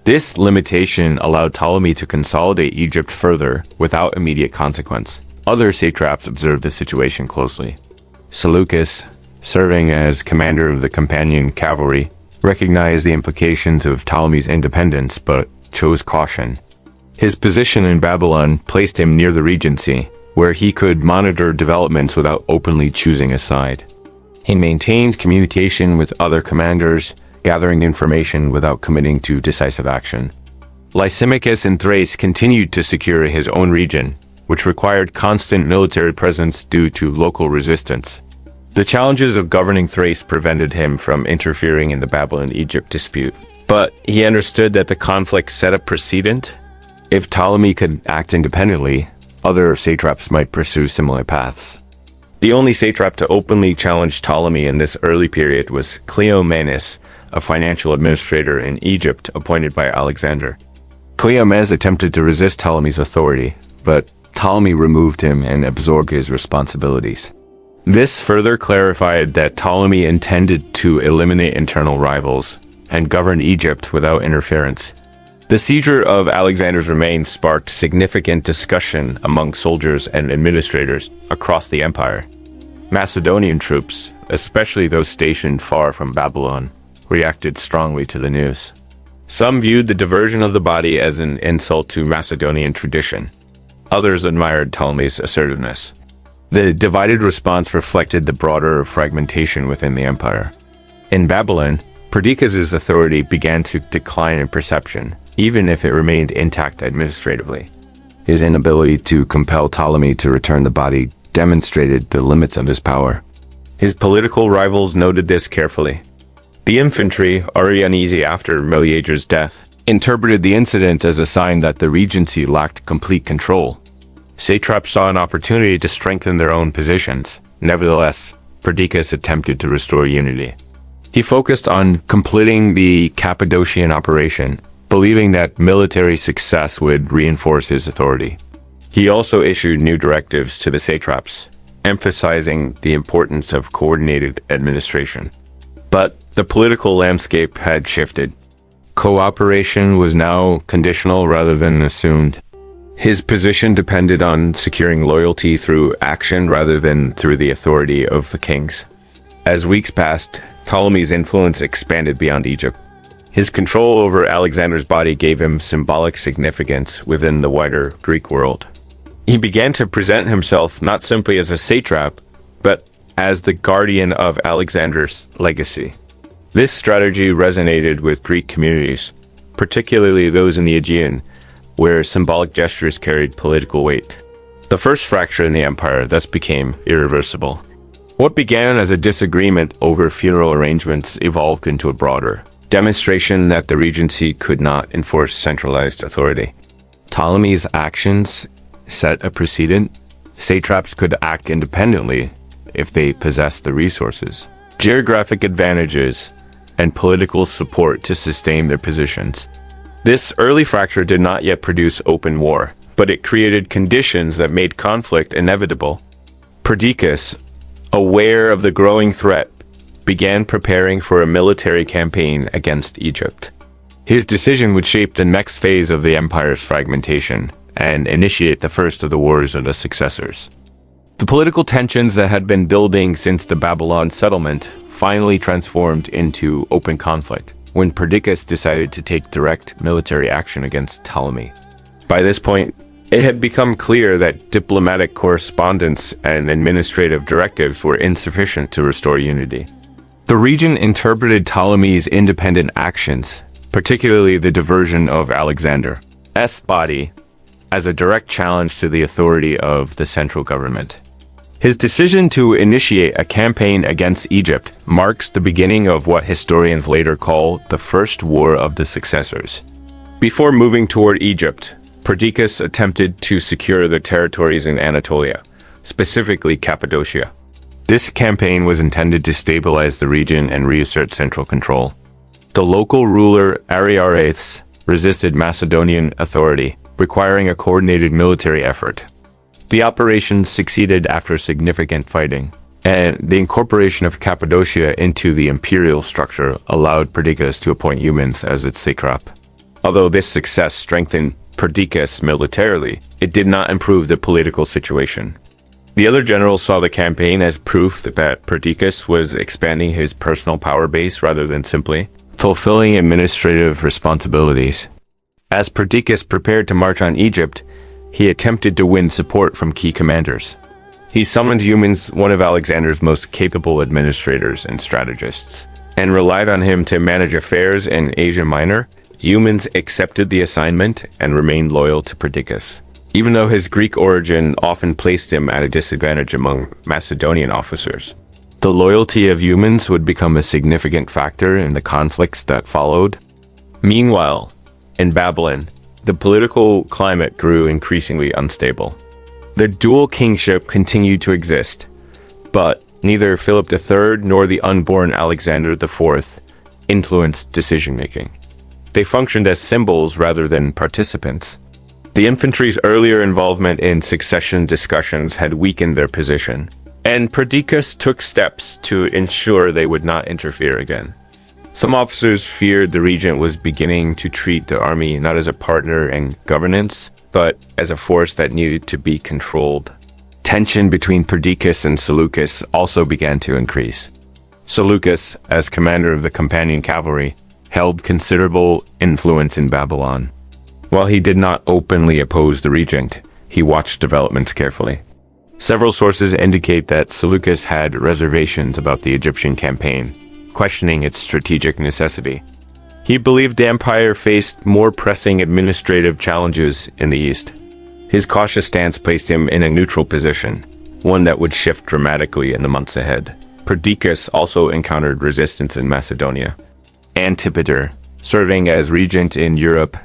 This limitation allowed Ptolemy to consolidate Egypt further without immediate consequence. Other satraps observed the situation closely. Seleucus, serving as commander of the companion cavalry, recognized the implications of Ptolemy's independence but chose caution. His position in Babylon placed him near the regency, where he could monitor developments without openly choosing a side. He maintained communication with other commanders, gathering information without committing to decisive action. Lysimachus in Thrace continued to secure his own region, which required constant military presence due to local resistance. The challenges of governing Thrace prevented him from interfering in the Babylon-Egypt dispute, but he understood that the conflict set a precedent. If Ptolemy could act independently, other satraps might pursue similar paths. The only satrap to openly challenge Ptolemy in this early period was Cleomenes, a financial administrator in Egypt appointed by Alexander. Cleomenes attempted to resist Ptolemy's authority, but Ptolemy removed him and absorbed his responsibilities. This further clarified that Ptolemy intended to eliminate internal rivals and govern Egypt without interference. The seizure of Alexander's remains sparked significant discussion among soldiers and administrators across the empire. Macedonian troops, especially those stationed far from Babylon, reacted strongly to the news. Some viewed the diversion of the body as an insult to Macedonian tradition. Others admired Ptolemy's assertiveness. The divided response reflected the broader fragmentation within the empire. In Babylon, Perdiccas' authority began to decline in perception, even if it remained intact administratively. His inability to compel Ptolemy to return the body demonstrated the limits of his power. His political rivals noted this carefully. The infantry, already uneasy after Meleager's death, interpreted the incident as a sign that the regency lacked complete control. Satraps saw an opportunity to strengthen their own positions. Nevertheless, Perdiccas attempted to restore unity. He focused on completing the Cappadocian operation, believing that military success would reinforce his authority. He also issued new directives to the satraps, emphasizing the importance of coordinated administration. But the political landscape had shifted. Cooperation was now conditional rather than assumed. His position depended on securing loyalty through action rather than through the authority of the kings. As weeks passed, Ptolemy's influence expanded beyond Egypt. His control over Alexander's body gave him symbolic significance within the wider Greek world. He began to present himself not simply as a satrap, but as the guardian of Alexander's legacy. This strategy resonated with Greek communities, particularly those in the Aegean, where symbolic gestures carried political weight. The first fracture in the empire thus became irreversible. What began as a disagreement over funeral arrangements evolved into a broader demonstration that the regency could not enforce centralized authority. Ptolemy's actions set a precedent. Satraps could act independently if they possessed the resources, geographic advantages, and political support to sustain their positions. This early fracture did not yet produce open war, but it created conditions that made conflict inevitable. Perdiccas, aware of the growing threat, began preparing for a military campaign against Egypt. His decision would shape the next phase of the empire's fragmentation and initiate the first of the wars of the successors. The political tensions that had been building since the Babylon settlement finally transformed into open conflict when Perdiccas decided to take direct military action against Ptolemy. By this point, it had become clear that diplomatic correspondence and administrative directives were insufficient to restore unity. The region interpreted Ptolemy's independent actions, particularly the diversion of Alexander's body, as a direct challenge to the authority of the central government. His decision to initiate a campaign against Egypt marks the beginning of what historians later call the First War of the Successors. Before moving toward Egypt, Perdiccas attempted to secure the territories in Anatolia, specifically Cappadocia. This campaign was intended to stabilize the region and reassert central control. The local ruler Ariarathes resisted Macedonian authority, requiring a coordinated military effort. The operation succeeded after significant fighting, and the incorporation of Cappadocia into the imperial structure allowed Perdiccas to appoint humans as its satrap. Although this success strengthened Perdiccas militarily, it did not improve the political situation. The other generals saw the campaign as proof that Perdiccas was expanding his personal power base rather than simply fulfilling administrative responsibilities. As Perdiccas prepared to march on Egypt, he attempted to win support from key commanders. He summoned Eumenes, one of Alexander's most capable administrators and strategists. and relied on him to manage affairs in Asia Minor, humans accepted the assignment and remained loyal to Perdiccas. Even though his Greek origin often placed him at a disadvantage among Macedonian officers, the loyalty of humans would become a significant factor in the conflicts that followed. Meanwhile, in Babylon, the political climate grew increasingly unstable. The dual kingship continued to exist, but neither Philip III nor the unborn Alexander IV influenced decision-making. They functioned as symbols rather than participants. The infantry's earlier involvement in succession discussions had weakened their position, and Perdiccas took steps to ensure they would not interfere again. Some officers feared the regent was beginning to treat the army not as a partner in governance, but as a force that needed to be controlled. Tension between Perdiccas and Seleucus also began to increase. Seleucus, as commander of the companion cavalry, held considerable influence in Babylon. While he did not openly oppose the regent, he watched developments carefully. Several sources indicate that Seleucus had reservations about the Egyptian campaign, questioning its strategic necessity. He believed the empire faced more pressing administrative challenges in the east. His cautious stance placed him in a neutral position, one that would shift dramatically in the months ahead. Perdiccas also encountered resistance in Macedonia. Antipater, serving as regent in Europe,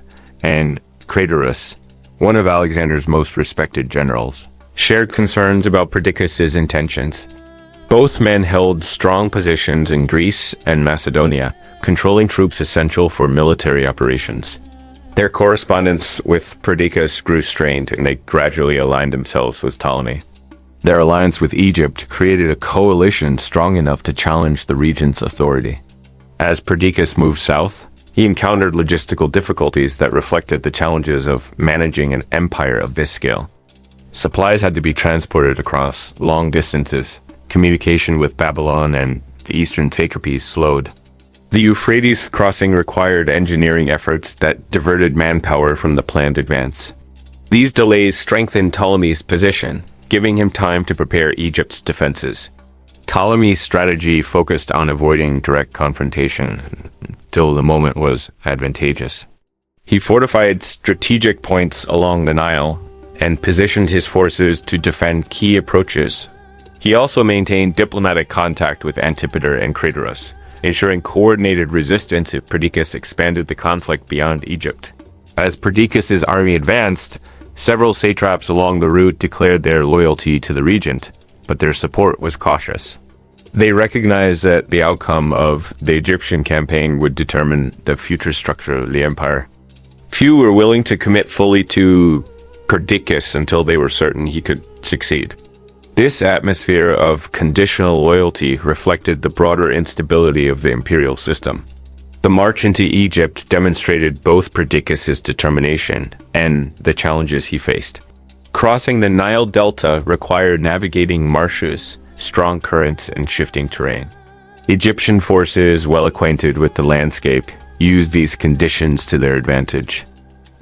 and Craterus, one of Alexander's most respected generals, shared concerns about Perdiccas' intentions. Both men held strong positions in Greece and Macedonia, controlling troops essential for military operations. Their correspondence with Perdiccas grew strained, and they gradually aligned themselves with Ptolemy. Their alliance with Egypt created a coalition strong enough to challenge the regent's authority. As Perdiccas moved south, he encountered logistical difficulties that reflected the challenges of managing an empire of this scale. Supplies had to be transported across long distances. Communication with Babylon and the eastern satrapies slowed. The Euphrates crossing required engineering efforts that diverted manpower from the planned advance. These delays strengthened Ptolemy's position, giving him time to prepare Egypt's defenses. Ptolemy's strategy focused on avoiding direct confrontation until the moment was advantageous. He fortified strategic points along the Nile and positioned his forces to defend key approaches. He also maintained diplomatic contact with Antipater and Craterus, ensuring coordinated resistance if Perdiccas expanded the conflict beyond Egypt. As Perdiccas' army advanced, several satraps along the route declared their loyalty to the regent, but their support was cautious. They recognized that the outcome of the Egyptian campaign would determine the future structure of the empire. Few were willing to commit fully to Perdiccas until they were certain he could succeed. This atmosphere of conditional loyalty reflected the broader instability of the imperial system. The march into Egypt demonstrated both Perdiccas' determination and the challenges he faced. Crossing the Nile Delta required navigating marshes, strong currents, and shifting terrain. Egyptian forces, well acquainted with the landscape, used these conditions to their advantage.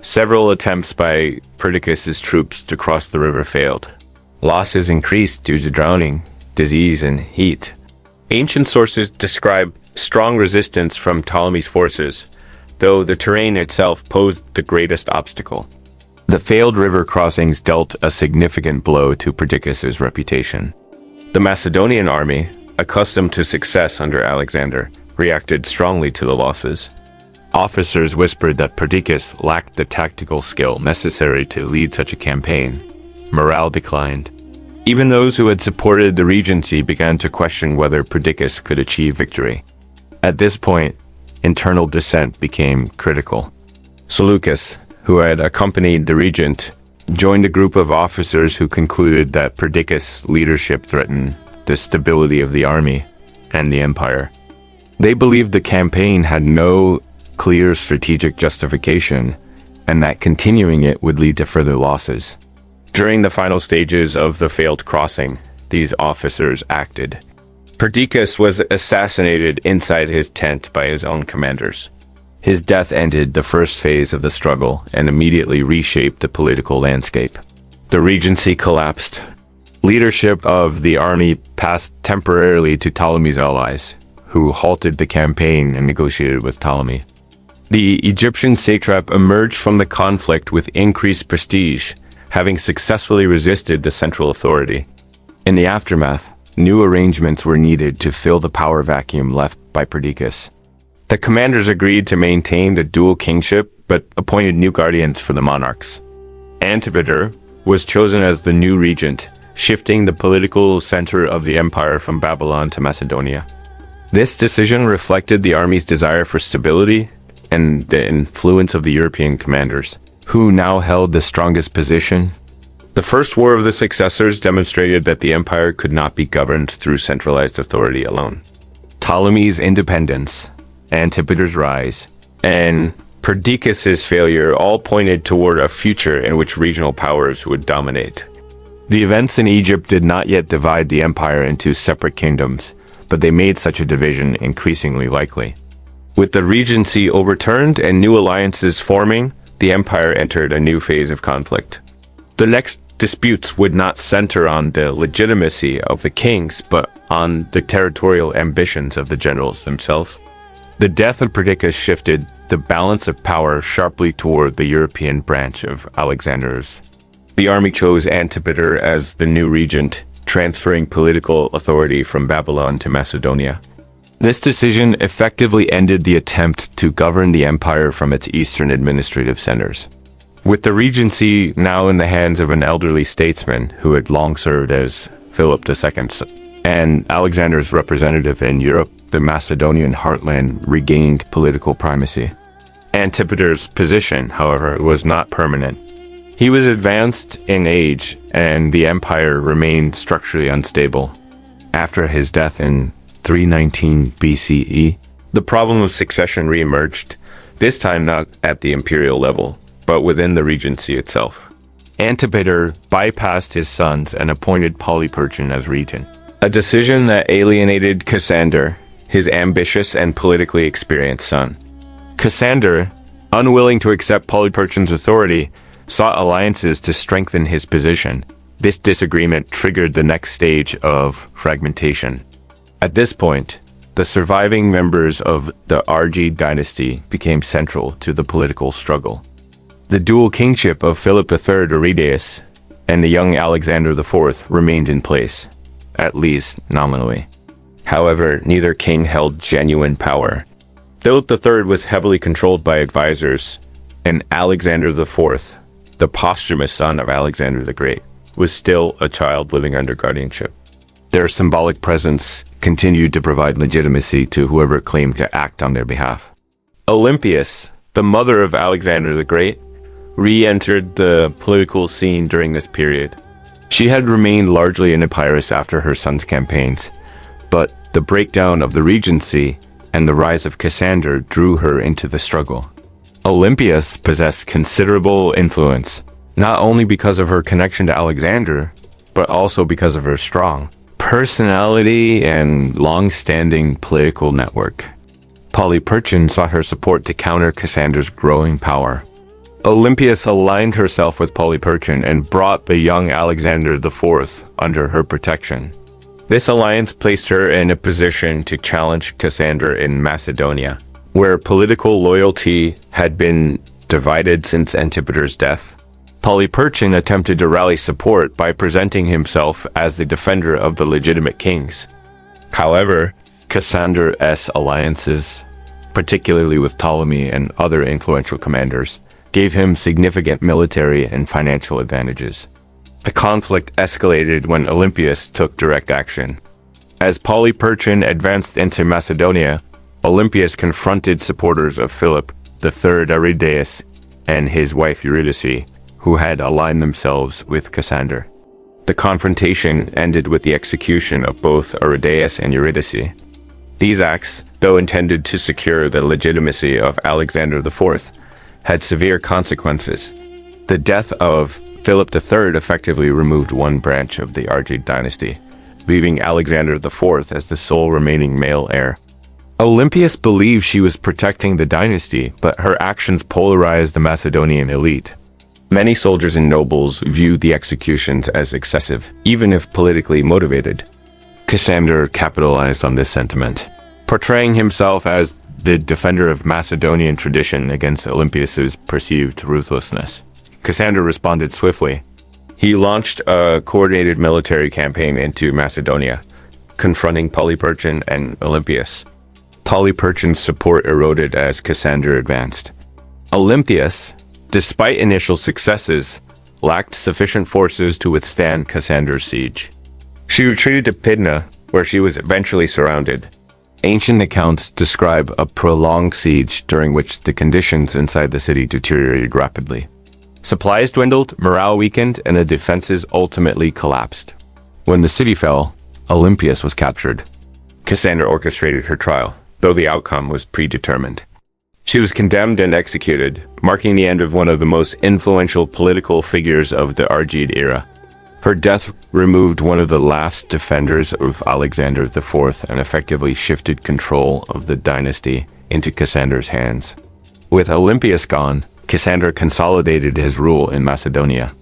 Several attempts by Perdiccas' troops to cross the river failed. Losses increased due to drowning, disease, and heat. Ancient sources describe strong resistance from Ptolemy's forces, though the terrain itself posed the greatest obstacle. The failed river crossings dealt a significant blow to Perdiccas' reputation. The Macedonian army, accustomed to success under Alexander, reacted strongly to the losses. Officers whispered that Perdiccas lacked the tactical skill necessary to lead such a campaign. Morale declined. Even those who had supported the regency began to question whether Perdiccas could achieve victory. At this point, internal dissent became critical. Seleucus, who had accompanied the regent, joined a group of officers who concluded that Perdiccas' leadership threatened the stability of the army and the empire. They believed the campaign had no clear strategic justification, and that continuing it would lead to further losses. During the final stages of the failed crossing, these officers acted. Perdiccas was assassinated inside his tent by his own commanders. His death ended the first phase of the struggle and immediately reshaped the political landscape. The regency collapsed. Leadership of the army passed temporarily to Ptolemy's allies, who halted the campaign and negotiated with Ptolemy. The Egyptian satrap emerged from the conflict with increased prestige, having successfully resisted the central authority. In the aftermath, new arrangements were needed to fill the power vacuum left by Perdiccas. The commanders agreed to maintain the dual kingship, but appointed new guardians for the monarchs. Antipater was chosen as the new regent, shifting the political center of the empire from Babylon to Macedonia. This decision reflected the army's desire for stability and the influence of the European commanders, who now held the strongest position. The First War of the Successors demonstrated that the empire could not be governed through centralized authority alone. Ptolemy's independence, Antipater's rise, and Perdiccas' failure all pointed toward a future in which regional powers would dominate. The events in Egypt did not yet divide the empire into separate kingdoms, but they made such a division increasingly likely. With the regency overturned and new alliances forming, the empire entered a new phase of conflict. The next disputes would not center on the legitimacy of the kings, but on the territorial ambitions of the generals themselves. The death of Perdiccas shifted the balance of power sharply toward the European branch of Alexander's. The army chose Antipater as the new regent, transferring political authority from Babylon to Macedonia. This decision effectively ended the attempt to govern the empire from its eastern administrative centers. With the regency now in the hands of an elderly statesman who had long served as Philip II and Alexander's representative in Europe, the Macedonian heartland regained political primacy. Antipater's position, however, was not permanent. He was advanced in age, and the empire remained structurally unstable. After his death in 319 BCE, the problem of succession reemerged, this time not at the imperial level, but within the regency itself. Antipater bypassed his sons and appointed Polyperchon as regent, a decision that alienated Cassander, his ambitious and politically experienced son. Cassander, unwilling to accept Polyperchon's authority, sought alliances to strengthen his position. This disagreement triggered the next stage of fragmentation. At this point, the surviving members of the Argead dynasty became central to the political struggle. The dual kingship of Philip III Aridaeus and the young Alexander IV remained in place, at least nominally. However, neither king held genuine power. Philip III was heavily controlled by advisors, and Alexander IV, the posthumous son of Alexander the Great, was still a child living under guardianship. Their symbolic presence continued to provide legitimacy to whoever claimed to act on their behalf. Olympias, the mother of Alexander the Great, re-entered the political scene during this period. She had remained largely in Epirus after her son's campaigns, but the breakdown of the regency and the rise of Cassander drew her into the struggle. Olympias possessed considerable influence, not only because of her connection to Alexander, but also because of her strong personality and long-standing political network. Polyperchon sought her support to counter Cassander's growing power. Olympias aligned herself with Polyperchon and brought the young Alexander IV under her protection. This alliance placed her in a position to challenge Cassander in Macedonia, where political loyalty had been divided since Antipater's death. Polyperchon attempted to rally support by presenting himself as the defender of the legitimate kings. However, Cassander's alliances, particularly with Ptolemy and other influential commanders, gave him significant military and financial advantages. The conflict escalated when Olympias took direct action. As Polyperchon advanced into Macedonia, Olympias confronted supporters of Philip III Aridaeus and his wife Eurydice, who had aligned themselves with Cassander. The confrontation ended with the execution of both Aridaeus and Eurydice. These acts, though intended to secure the legitimacy of Alexander IV, had severe consequences. The death of Philip III effectively removed one branch of the Argead dynasty, leaving Alexander IV as the sole remaining male heir. Olympias believed she was protecting the dynasty, but her actions polarized the Macedonian elite. Many soldiers and nobles viewed the executions as excessive, even if politically motivated. Cassander capitalized on this sentiment. portraying himself as the defender of Macedonian tradition against Olympias's perceived ruthlessness. Cassander responded swiftly. He launched a coordinated military campaign into Macedonia, confronting Polyperchon and Olympias. Polyperchon's support eroded as Cassander advanced. Olympias, despite initial successes, lacked sufficient forces to withstand Cassander's siege. She retreated to Pydna, where she was eventually surrounded. Ancient accounts describe a prolonged siege during which the conditions inside the city deteriorated rapidly. Supplies dwindled, morale weakened, and the defenses ultimately collapsed. When the city fell, Olympias was captured. Cassander orchestrated her trial, though the outcome was predetermined. She was condemned and executed, marking the end of one of the most influential political figures of the Argead era. Her death removed one of the last defenders of Alexander IV and effectively shifted control of the dynasty into Cassander's hands. With Olympias gone, Cassander consolidated his rule in Macedonia.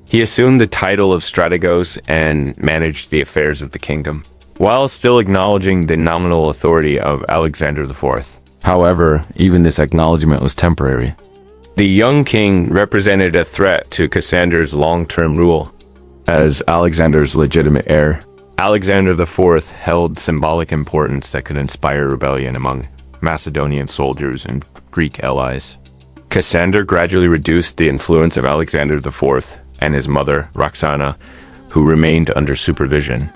He assumed the title of strategos and managed the affairs of the kingdom, while still acknowledging the nominal authority of Alexander IV. However, even this acknowledgement was temporary. The young king represented a threat to Cassander's long-term rule. As Alexander's legitimate heir, Alexander IV held symbolic importance that could inspire rebellion among Macedonian soldiers and Greek allies. Cassander gradually reduced the influence of Alexander IV and his mother, Roxana, who remained under supervision.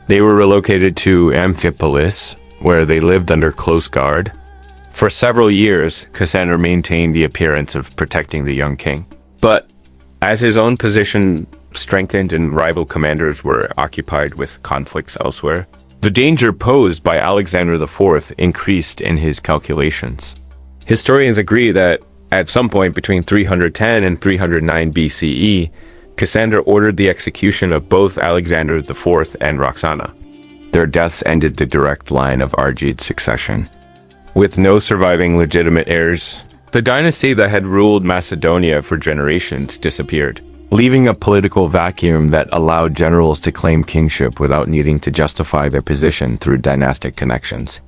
They were relocated to Amphipolis, where they lived under close guard. For several years, Cassander maintained the appearance of protecting the young king. But as his own position strengthened and rival commanders were occupied with conflicts elsewhere, the danger posed by Alexander IV increased in his calculations. Historians agree that at some point between 310 and 309 BCE, Cassander ordered the execution of both Alexander IV and Roxana. Their deaths ended the direct line of Argead succession. With no surviving legitimate heirs, the dynasty that had ruled Macedonia for generations disappeared, leaving a political vacuum that allowed generals to claim kingship without needing to justify their position through dynastic connections.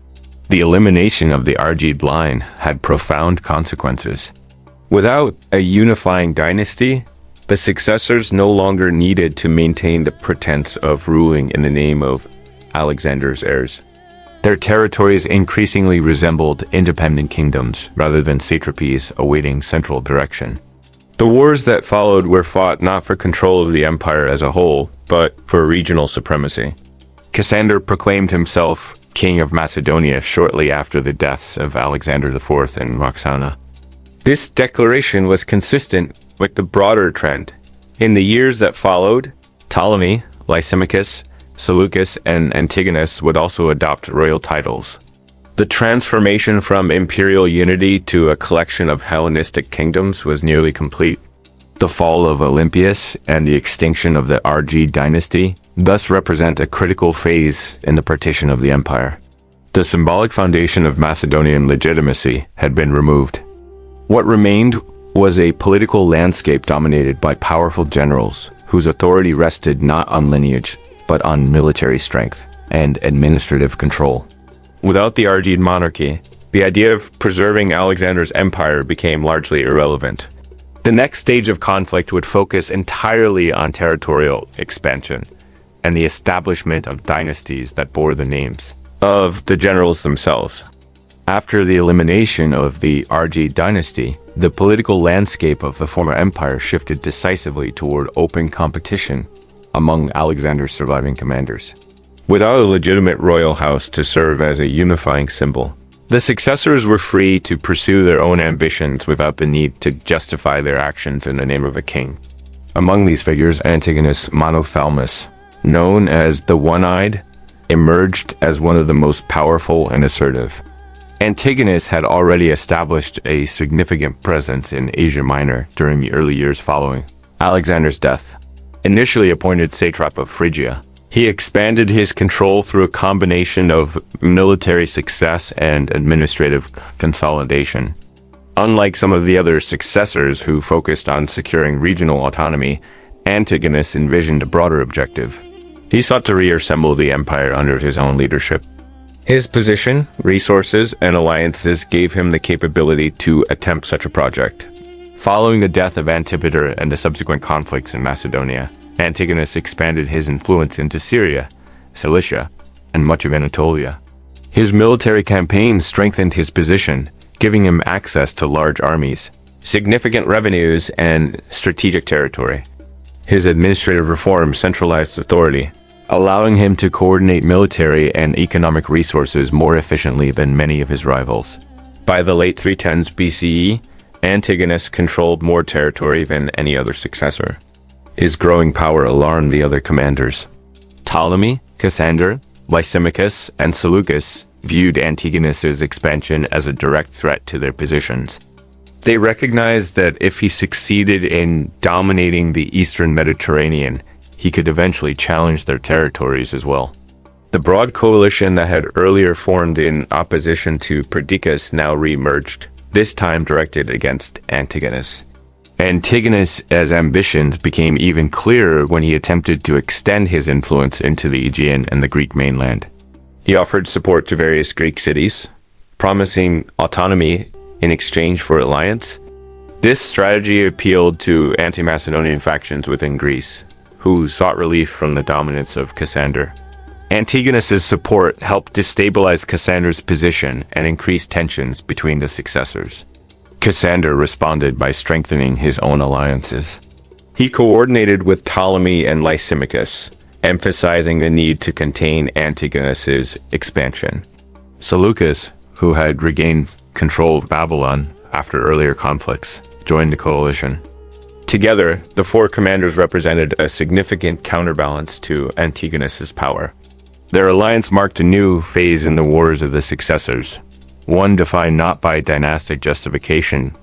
The elimination of the Argead line had profound consequences. Without a unifying dynasty, the successors no longer needed to maintain the pretense of ruling in the name of Alexander's heirs. Their territories increasingly resembled independent kingdoms rather than satrapies awaiting central direction. The wars that followed were fought not for control of the empire as a whole, but for regional supremacy. Cassander proclaimed himself king of Macedonia shortly after the deaths of Alexander IV and Roxana. This declaration was consistent with the broader trend. In the years that followed, Ptolemy, Lysimachus, Seleucus, and Antigonus would also adopt royal titles. The transformation from imperial unity to a collection of Hellenistic kingdoms was nearly complete. The fall of Olympias and the extinction of the Argead dynasty thus represent a critical phase in the partition of the empire. The symbolic foundation of Macedonian legitimacy had been removed. What remained was a political landscape dominated by powerful generals whose authority rested not on lineage, but on military strength and administrative control. Without the Argead monarchy, the idea of preserving Alexander's empire became largely irrelevant. The next stage of conflict would focus entirely on territorial expansion and the establishment of dynasties that bore the names of the generals themselves. After the elimination of the Argead dynasty, the political landscape of the former empire shifted decisively toward open competition among Alexander's surviving commanders. Without a legitimate royal house to serve as a unifying symbol, the successors were free to pursue their own ambitions without the need to justify their actions in the name of a king. Among these figures, Antigonus Monophthalmus, known as the One-Eyed, emerged as one of the most powerful and assertive. Antigonus had already established a significant presence in Asia Minor during the early years following Alexander's death. Initially appointed satrap of Phrygia, he expanded his control through a combination of military success and administrative consolidation. Unlike some of the other successors who focused on securing regional autonomy, Antigonus envisioned a broader objective. He sought to reassemble the empire under his own leadership. His position, resources, and alliances gave him the capability to attempt such a project. Following the death of Antipater and the subsequent conflicts in Macedonia, Antigonus expanded his influence into Syria, Cilicia, and much of Anatolia. His military campaigns strengthened his position, giving him access to large armies, significant revenues, and strategic territory. His administrative reforms centralized authority, allowing him to coordinate military and economic resources more efficiently than many of his rivals. By the late 310s BCE, Antigonus controlled more territory than any other successor. His growing power alarmed the other commanders. Ptolemy, Cassander, Lysimachus, and Seleucus viewed Antigonus's expansion as a direct threat to their positions. They recognized that if he succeeded in dominating the eastern Mediterranean, he could eventually challenge their territories as well. The broad coalition that had earlier formed in opposition to Perdiccas now re-emerged, this time directed against Antigonus. Antigonus's ambitions became even clearer when he attempted to extend his influence into the Aegean and the Greek mainland. He offered support to various Greek cities, promising autonomy in exchange for alliance. This strategy appealed to anti-Macedonian factions within Greece, who sought relief from the dominance of Cassander. Antigonus's support helped destabilize Cassander's position and increase tensions between the successors. Cassander responded by strengthening his own alliances. He coordinated with Ptolemy and Lysimachus, emphasizing the need to contain Antigonus's expansion. Seleucus, who had regained control of Babylon after earlier conflicts, joined the coalition. Together, the four commanders represented a significant counterbalance to Antigonus's power. Their alliance marked a new phase in the wars of the successors, one defined not by dynastic justification,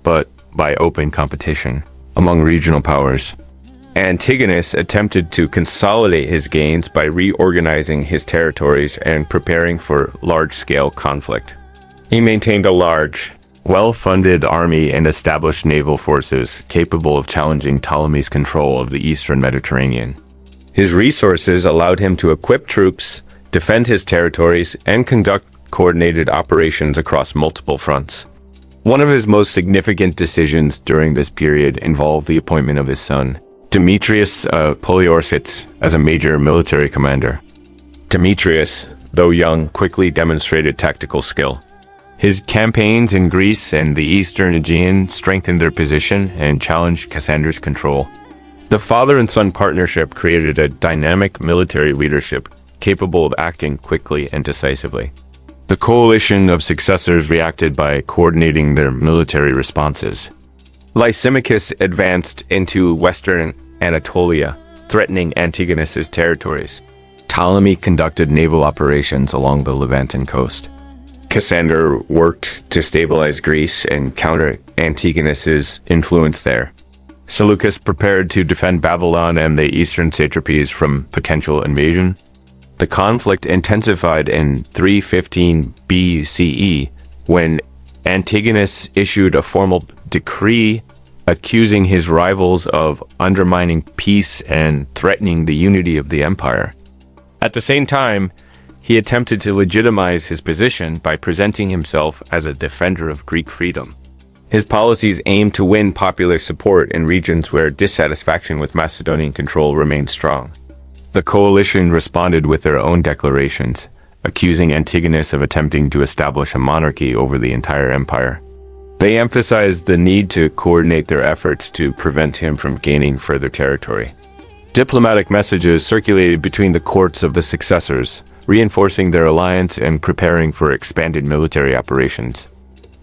but by open competition among regional powers. Antigonus attempted to consolidate his gains by reorganizing his territories and preparing for large-scale conflict. He maintained a large, well-funded army and established naval forces capable of challenging Ptolemy's control of the eastern Mediterranean. His resources allowed him to equip troops, defend his territories, and conduct coordinated operations across multiple fronts. One of his most significant decisions during this period involved the appointment of his son, Demetrius Poliorcetes, as a major military commander. Demetrius, though young, quickly demonstrated tactical skill. His campaigns in Greece and the eastern Aegean strengthened their position and challenged Cassander's control. The father and son partnership created a dynamic military leadership capable of acting quickly and decisively. The coalition of successors reacted by coordinating their military responses. Lysimachus advanced into western Anatolia, threatening Antigonus's territories. Ptolemy conducted naval operations along the Levanten coast. Cassander worked to stabilize Greece and counter Antigonus's influence there. Seleucus prepared to defend Babylon and the eastern satrapies from potential invasion. The conflict intensified in 315 BCE when Antigonus issued a formal decree accusing his rivals of undermining peace and threatening the unity of the empire. At the same time, he attempted to legitimize his position by presenting himself as a defender of Greek freedom. His policies aimed to win popular support in regions where dissatisfaction with Macedonian control remained strong. The coalition responded with their own declarations, accusing Antigonus of attempting to establish a monarchy over the entire empire. They emphasized the need to coordinate their efforts to prevent him from gaining further territory. Diplomatic messages circulated between the courts of the successors, reinforcing their alliance and preparing for expanded military operations.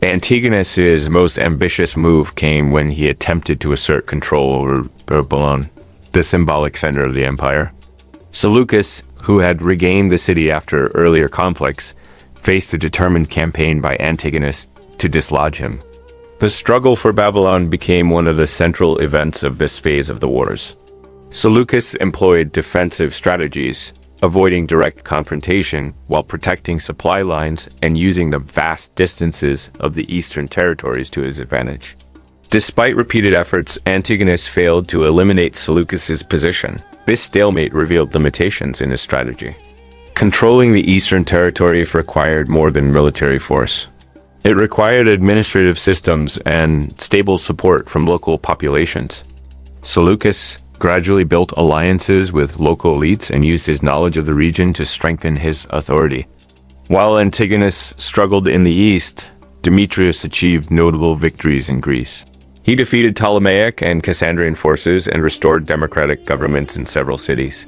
Antigonus's most ambitious move came when he attempted to assert control over Babylon, the symbolic center of the empire. Seleucus, who had regained the city after earlier conflicts, faced a determined campaign by Antigonus to dislodge him. The struggle for Babylon became one of the central events of this phase of the wars. Seleucus employed defensive strategies, avoiding direct confrontation while protecting supply lines and using the vast distances of the eastern territories to his advantage. Despite repeated efforts, Antigonus failed to eliminate Seleucus's position. This stalemate revealed limitations in his strategy. Controlling the eastern territory required more than military force. It required administrative systems and stable support from local populations. Seleucus gradually built alliances with local elites and used his knowledge of the region to strengthen his authority. While Antigonus struggled in the east, Demetrius achieved notable victories in Greece. He defeated Ptolemaic and Cassandrian forces and restored democratic governments in several cities.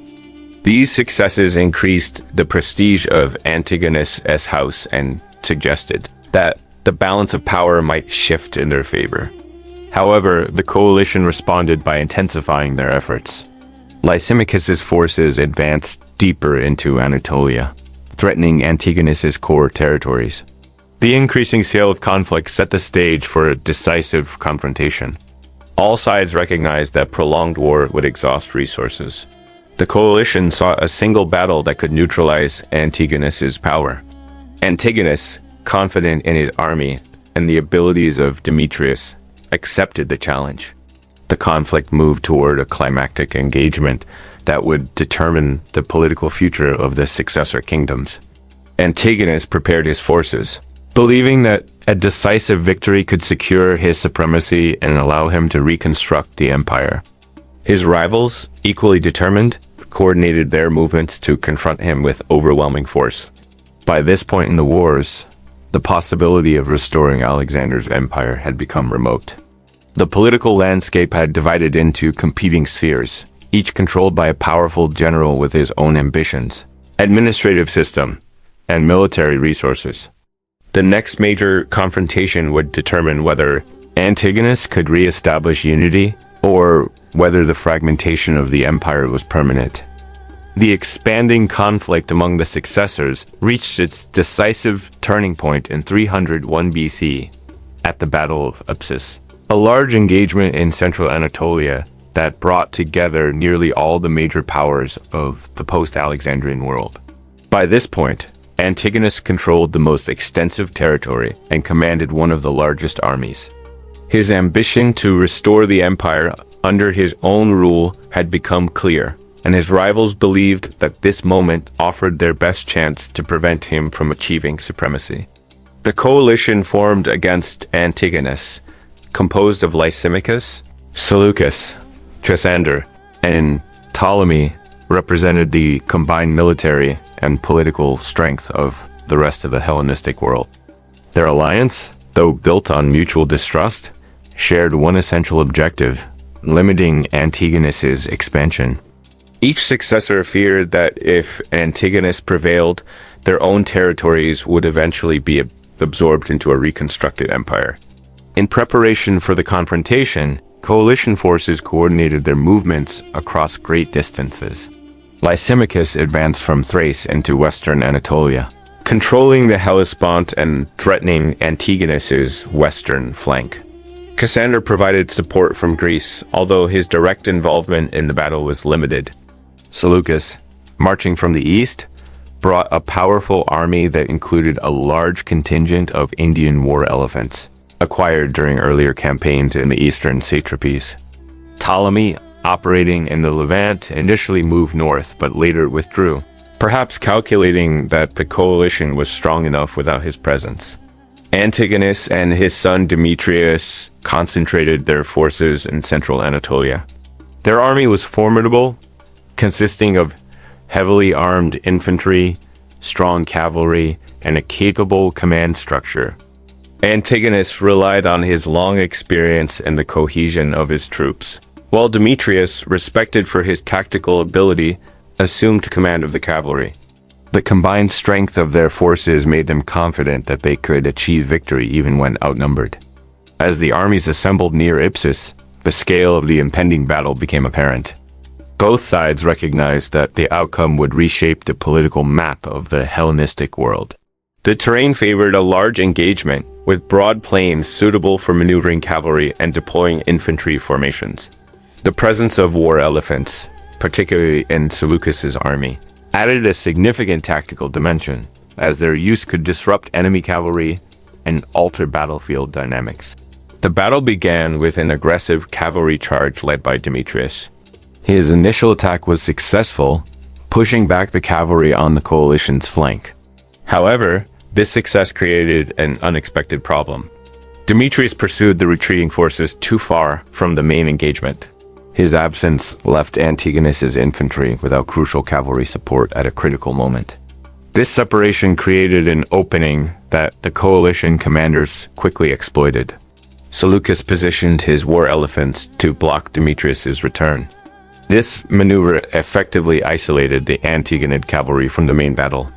These successes increased the prestige of Antigonus' house and suggested that the balance of power might shift in their favor. However, the coalition responded by intensifying their efforts. Lysimachus' forces advanced deeper into Anatolia, threatening Antigonus' core territories. The increasing scale of conflict set the stage for a decisive confrontation. All sides recognized that prolonged war would exhaust resources. The coalition sought a single battle that could neutralize Antigonus' power. Antigonus, confident in his army and the abilities of Demetrius, accepted the challenge. The conflict moved toward a climactic engagement that would determine the political future of the successor kingdoms. Antigonus prepared his forces, believing that a decisive victory could secure his supremacy and allow him to reconstruct the empire. His rivals, equally determined, coordinated their movements to confront him with overwhelming force. By this point in the wars, the possibility of restoring Alexander's empire had become remote. The political landscape had divided into competing spheres, each controlled by a powerful general with his own ambitions, administrative system, and military resources. The next major confrontation would determine whether Antigonus could re-establish unity or whether the fragmentation of the empire was permanent. The expanding conflict among the successors reached its decisive turning point in 301 BC at the Battle of Ipsus, a large engagement in central Anatolia that brought together nearly all the major powers of the post-Alexandrian world. By this point, Antigonus controlled the most extensive territory and commanded one of the largest armies. His ambition to restore the empire under his own rule had become clear, and his rivals believed that this moment offered their best chance to prevent him from achieving supremacy. The coalition formed against Antigonus, composed of Lysimachus, Seleucus, Cassander, and Ptolemy, represented the combined military and political strength of the rest of the Hellenistic world. Their alliance, though built on mutual distrust, shared one essential objective: limiting Antigonus's expansion. Each successor feared that if Antigonus prevailed, their own territories would eventually be absorbed into a reconstructed empire. In preparation for the confrontation, coalition forces coordinated their movements across great distances. Lysimachus advanced from Thrace into western Anatolia, controlling the Hellespont and threatening Antigonus's western flank. Cassander provided support from Greece, although his direct involvement in the battle was limited. Seleucus, marching from the east, brought a powerful army that included a large contingent of Indian war elephants, acquired during earlier campaigns in the eastern satrapies. Ptolemy, operating in the Levant, initially moved north but later withdrew, perhaps calculating that the coalition was strong enough without his presence. Antigonus and his son Demetrius concentrated their forces in central Anatolia. Their army was formidable, consisting of heavily armed infantry, strong cavalry, and a capable command structure. Antigonus relied on his long experience and the cohesion of his troops, while Demetrius, respected for his tactical ability, assumed command of the cavalry. The combined strength of their forces made them confident that they could achieve victory even when outnumbered. As the armies assembled near Ipsus, the scale of the impending battle became apparent. Both sides recognized that the outcome would reshape the political map of the Hellenistic world. The terrain favored a large engagement, with broad plains suitable for maneuvering cavalry and deploying infantry formations. The presence of war elephants, particularly in Seleucus's army, added a significant tactical dimension, as their use could disrupt enemy cavalry and alter battlefield dynamics. The battle began with an aggressive cavalry charge led by Demetrius. His initial attack was successful, pushing back the cavalry on the coalition's flank. However, this success created an unexpected problem. Demetrius pursued the retreating forces too far from the main engagement. His absence left Antigonus's infantry without crucial cavalry support at a critical moment. This separation created an opening that the coalition commanders quickly exploited. Seleucus positioned his war elephants to block Demetrius's return. This maneuver effectively isolated the Antigonid cavalry from the main battle.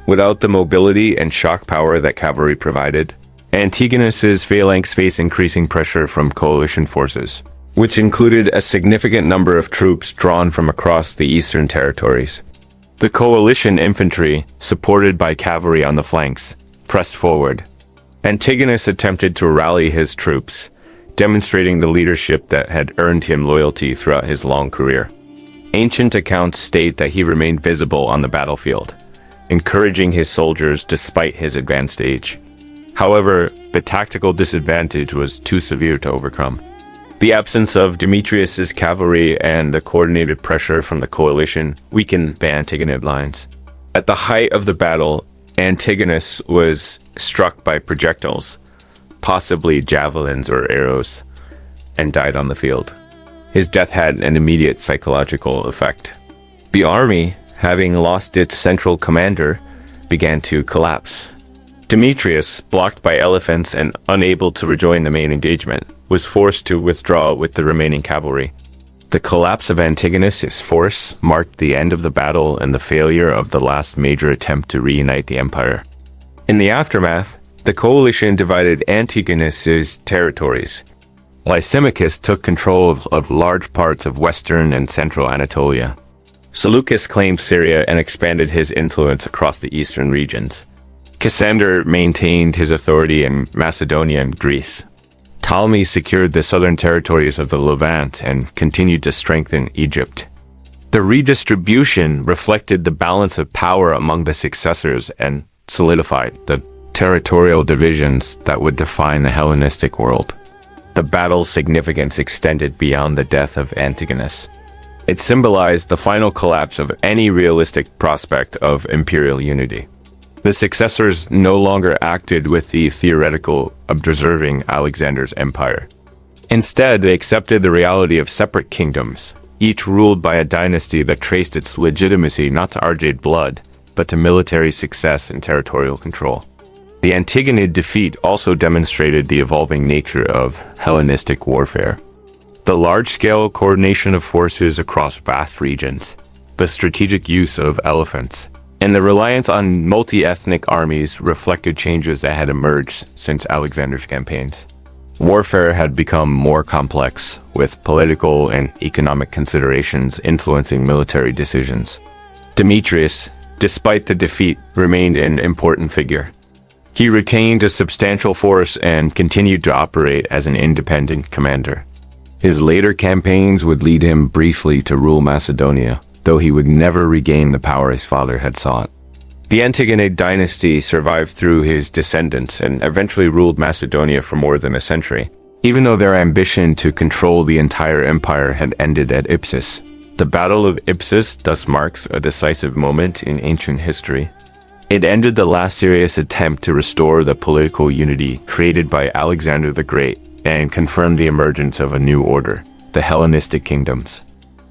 Without the mobility and shock power that cavalry provided, Antigonus's phalanx faced increasing pressure from coalition forces, which included a significant number of troops drawn from across the eastern territories. The coalition infantry, supported by cavalry on the flanks, pressed forward. Antigonus attempted to rally his troops, demonstrating the leadership that had earned him loyalty throughout his long career. Ancient accounts state that he remained visible on the battlefield, encouraging his soldiers despite his advanced age. However, the tactical disadvantage was too severe to overcome. The absence of Demetrius's cavalry and the coordinated pressure from the coalition weakened the Antigonid lines. At the height of the battle, Antigonus was struck by projectiles, possibly javelins or arrows, and died on the field. His death had an immediate psychological effect. The army, having lost its central commander, began to collapse. Demetrius, blocked by elephants and unable to rejoin the main engagement, was forced to withdraw with the remaining cavalry. The collapse of Antigonus's force marked the end of the battle and the failure of the last major attempt to reunite the empire. In the aftermath, the coalition divided Antigonus's territories. Lysimachus took control of large parts of western and central Anatolia. Seleucus claimed Syria and expanded his influence across the eastern regions. Cassander maintained his authority in Macedonia and Greece. Ptolemy secured the southern territories of the Levant and continued to strengthen Egypt. The redistribution reflected the balance of power among the successors and solidified the territorial divisions that would define the Hellenistic world. The battle's significance extended beyond the death of Antigonus. It symbolized the final collapse of any realistic prospect of imperial unity. The successors no longer acted with the theoretical of preserving Alexander's empire. Instead, they accepted the reality of separate kingdoms, each ruled by a dynasty that traced its legitimacy not to Argead blood, but to military success and territorial control. The Antigonid defeat also demonstrated the evolving nature of Hellenistic warfare. The large-scale coordination of forces across vast regions, the strategic use of elephants, and the reliance on multi-ethnic armies reflected changes that had emerged since Alexander's campaigns. Warfare had become more complex, with political and economic considerations influencing military decisions. Demetrius, despite the defeat, remained an important figure. He retained a substantial force and continued to operate as an independent commander. His later campaigns would lead him briefly to rule Macedonia, though he would never regain the power his father had sought. The Antigonid dynasty survived through his descendants and eventually ruled Macedonia for more than a century. Even though their ambition to control the entire empire had ended at Ipsus, the Battle of Ipsus thus marks a decisive moment in ancient history. It ended the last serious attempt to restore the political unity created by Alexander the Great and confirmed the emergence of a new order, the Hellenistic kingdoms.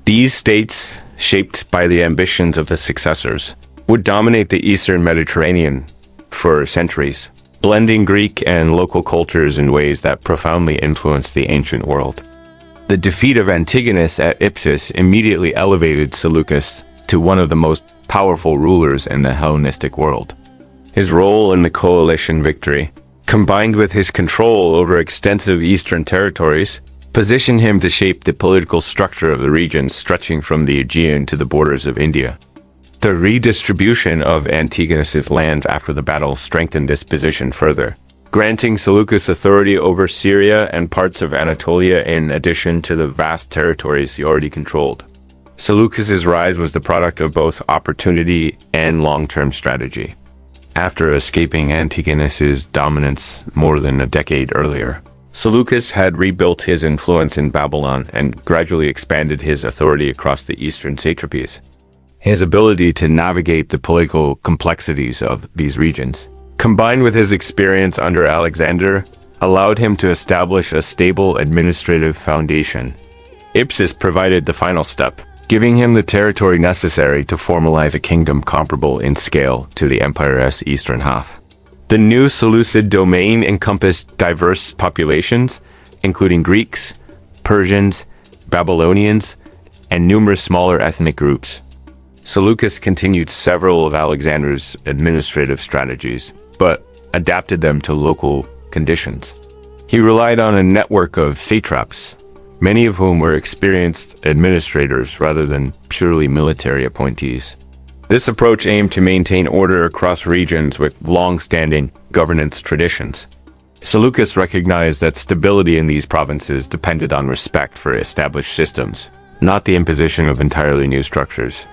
These states, shaped by the ambitions of the successors, would dominate the Eastern Mediterranean for centuries, blending Greek and local cultures in ways that profoundly influenced the ancient world. The defeat of Antigonus at Ipsus immediately elevated Seleucus to one of the most powerful rulers in the Hellenistic world. His role in the coalition victory, combined with his control over extensive eastern territories, positioned him to shape the political structure of the region stretching from the Aegean to the borders of India. The redistribution of Antigonus's lands after the battle strengthened this position further, granting Seleucus authority over Syria and parts of Anatolia in addition to the vast territories he already controlled. Seleucus's rise was the product of both opportunity and long-term strategy. After escaping Antigonus's dominance more than a decade earlier, Seleucus had rebuilt his influence in Babylon and gradually expanded his authority across the eastern satrapies. His ability to navigate the political complexities of these regions, combined with his experience under Alexander, allowed him to establish a stable administrative foundation. Ipsus provided the final step, giving him the territory necessary to formalize a kingdom comparable in scale to the empire's eastern half. The new Seleucid domain encompassed diverse populations, including Greeks, Persians, Babylonians, and numerous smaller ethnic groups. Seleucus continued several of Alexander's administrative strategies, but adapted them to local conditions. He relied on a network of satraps, many of whom were experienced administrators rather than purely military appointees. This approach aimed to maintain order across regions with long-standing governance traditions. Seleucus recognized that stability in these provinces depended on respect for established systems, not the imposition of entirely new structures.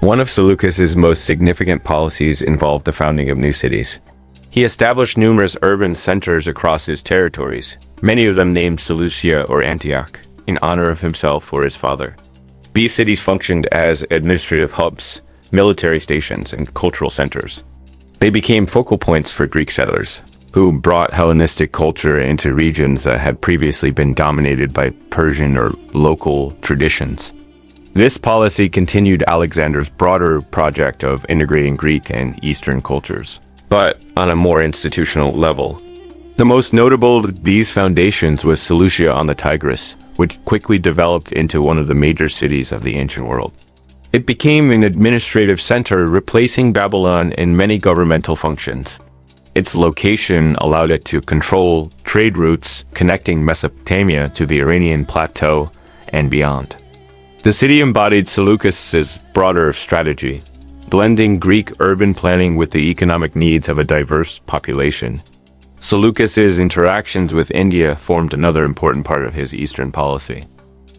One of Seleucus's most significant policies involved the founding of new cities. He established numerous urban centers across his territories, many of them named Seleucia or Antioch, in honor of himself or his father. These cities functioned as administrative hubs, military stations, and cultural centers. They became focal points for Greek settlers, who brought Hellenistic culture into regions that had previously been dominated by Persian or local traditions. This policy continued Alexander's broader project of integrating Greek and Eastern cultures, but on a more institutional level. The most notable of these foundations was Seleucia on the Tigris, which quickly developed into one of the major cities of the ancient world. It became an administrative center, replacing Babylon in many governmental functions. Its location allowed it to control trade routes connecting Mesopotamia to the Iranian plateau and beyond. The city embodied Seleucus's broader strategy, blending Greek urban planning with the economic needs of a diverse population. Seleucus's interactions with India formed another important part of his eastern policy.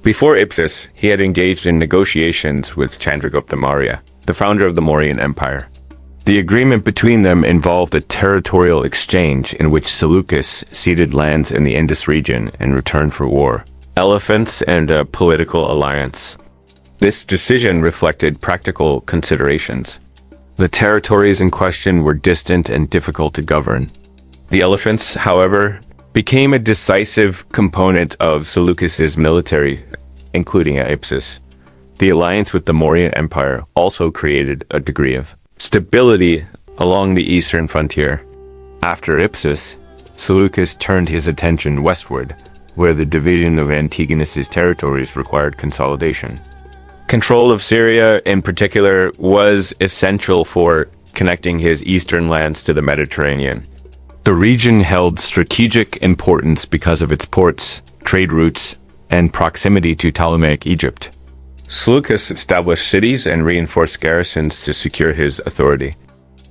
Before Ipsus, he had engaged in negotiations with Chandragupta Maurya, the founder of the Mauryan Empire. The agreement between them involved a territorial exchange in which Seleucus ceded lands in the Indus region in return for war, elephants, and a political alliance. This decision reflected practical considerations. The territories in question were distant and difficult to govern. The elephants, however, became a decisive component of Seleucus's military, including at Ipsus. The alliance with the Mauryan Empire also created a degree of stability along the eastern frontier. After Ipsus, Seleucus turned his attention westward, where the division of Antigonus's territories required consolidation. Control of Syria, in particular, was essential for connecting his eastern lands to the Mediterranean. The region held strategic importance because of its ports, trade routes, and proximity to Ptolemaic Egypt. Seleucus established cities and reinforced garrisons to secure his authority.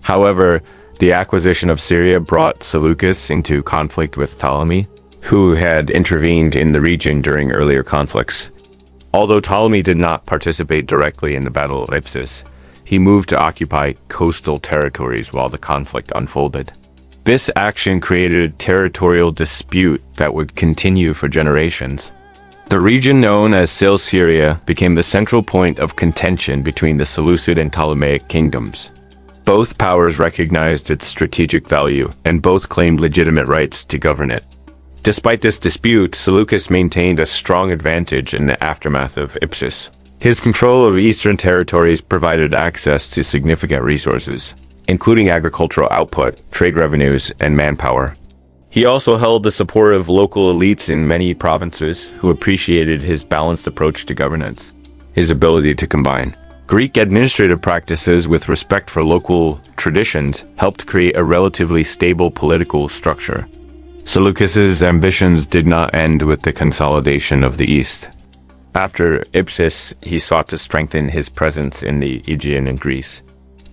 However, the acquisition of Syria brought Seleucus into conflict with Ptolemy, who had intervened in the region during earlier conflicts. Although Ptolemy did not participate directly in the Battle of Ipsus, he moved to occupy coastal territories while the conflict unfolded. This action created a territorial dispute that would continue for generations. The region known as Seleucia became the central point of contention between the Seleucid and Ptolemaic kingdoms. Both powers recognized its strategic value, and both claimed legitimate rights to govern it. Despite this dispute, Seleucus maintained a strong advantage in the aftermath of Ipsus. His control of eastern territories provided access to significant resources, including agricultural output, trade revenues, and manpower. He also held the support of local elites in many provinces who appreciated his balanced approach to governance. His ability to combine Greek administrative practices with respect for local traditions helped create a relatively stable political structure. Seleucus's ambitions did not end with the consolidation of the East. After Ipsus, he sought to strengthen his presence in the Aegean and Greece.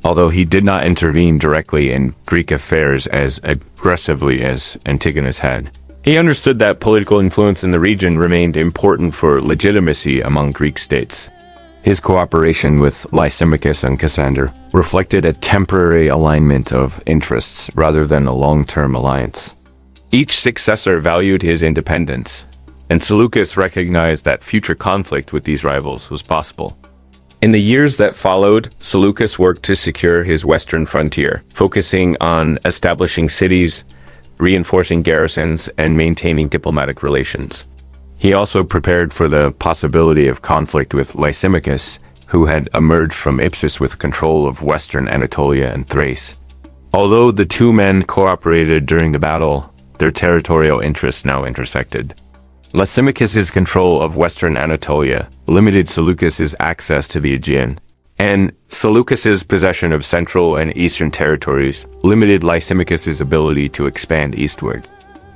Although he did not intervene directly in Greek affairs as aggressively as Antigonus had, he understood that political influence in the region remained important for legitimacy among Greek states. His cooperation with Lysimachus and Cassander reflected a temporary alignment of interests rather than a long-term alliance. Each successor valued his independence, and Seleucus recognized that future conflict with these rivals was possible. In the years that followed, Seleucus worked to secure his western frontier, focusing on establishing cities, reinforcing garrisons, and maintaining diplomatic relations. He also prepared for the possibility of conflict with Lysimachus, who had emerged from Ipsus with control of western Anatolia and Thrace. Although the two men cooperated during the battle, their territorial interests now intersected. Lysimachus's control of western Anatolia limited Seleucus's access to the Aegean, and Seleucus's possession of central and eastern territories limited Lysimachus's ability to expand eastward.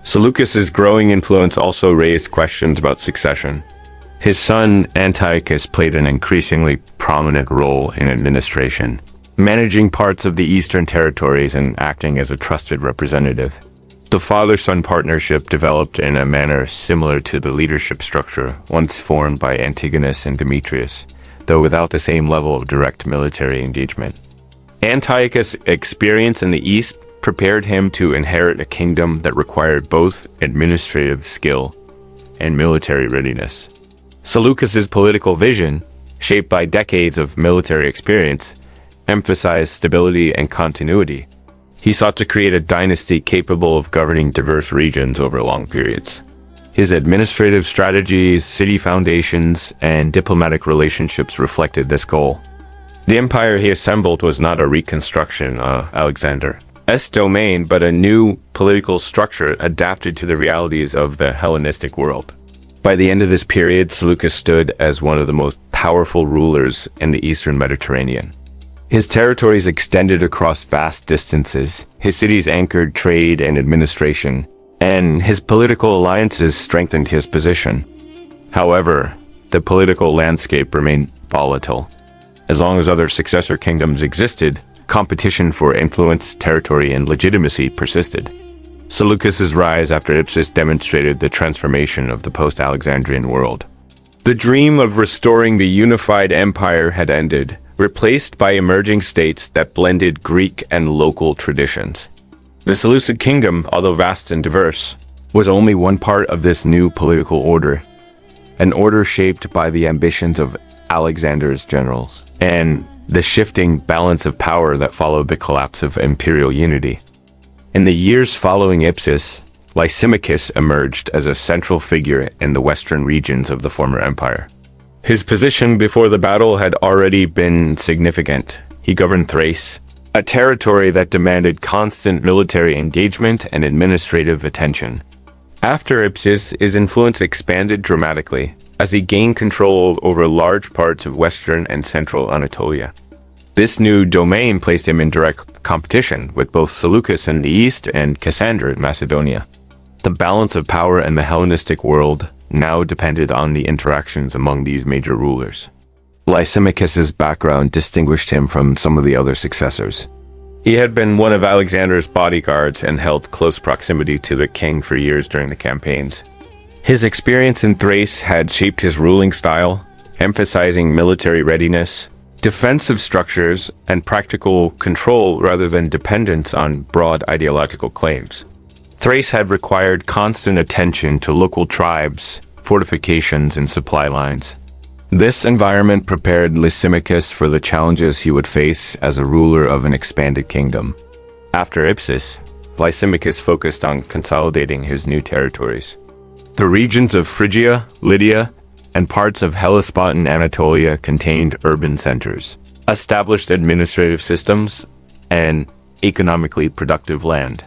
Seleucus's growing influence also raised questions about succession. His son Antiochus played an increasingly prominent role in administration, managing parts of the eastern territories and acting as a trusted representative. The father-son partnership developed in a manner similar to the leadership structure once formed by Antigonus and Demetrius, though without the same level of direct military engagement. Antiochus' experience in the east prepared him to inherit a kingdom that required both administrative skill and military readiness. Seleucus's political vision, shaped by decades of military experience, emphasized stability and continuity. He sought to create a dynasty capable of governing diverse regions over long periods. His administrative strategies, city foundations, and diplomatic relationships reflected this goal. The empire he assembled was not a reconstruction of Alexander's domain, but a new political structure adapted to the realities of the Hellenistic world. By the end of this period, Seleucus stood as one of the most powerful rulers in the eastern Mediterranean. His territories extended across vast distances, his cities anchored trade and administration, and his political alliances strengthened his position. However, the political landscape remained volatile. As long as other successor kingdoms existed, competition for influence, territory, and legitimacy persisted. Seleucus's rise after Ipsus demonstrated the transformation of the post-Alexandrian world. The dream of restoring the unified empire had ended, replaced by emerging states that blended Greek and local traditions. The Seleucid kingdom, although vast and diverse, was only one part of this new political order, an order shaped by the ambitions of Alexander's generals and the shifting balance of power that followed the collapse of imperial unity. In the years following Ipsus, Lysimachus emerged as a central figure in the western regions of the former empire. His position before the battle had already been significant. He governed Thrace, a territory that demanded constant military engagement and administrative attention. After Ipsus, his influence expanded dramatically as he gained control over large parts of western and central Anatolia. This new domain placed him in direct competition with both Seleucus in the east and Cassander in Macedonia. The balance of power in the Hellenistic world now depended on the interactions among these major rulers. Lysimachus's background distinguished him from some of the other successors. He had been one of Alexander's bodyguards and held close proximity to the king for years during the campaigns. His experience in Thrace had shaped his ruling style, emphasizing military readiness, defensive structures, and practical control rather than dependence on broad ideological claims. Thrace had required constant attention to local tribes, fortifications, and supply lines. This environment prepared Lysimachus for the challenges he would face as a ruler of an expanded kingdom. After Ipsus, Lysimachus focused on consolidating his new territories. The regions of Phrygia, Lydia, and parts of Hellespont and Anatolia contained urban centers, established administrative systems, and economically productive land.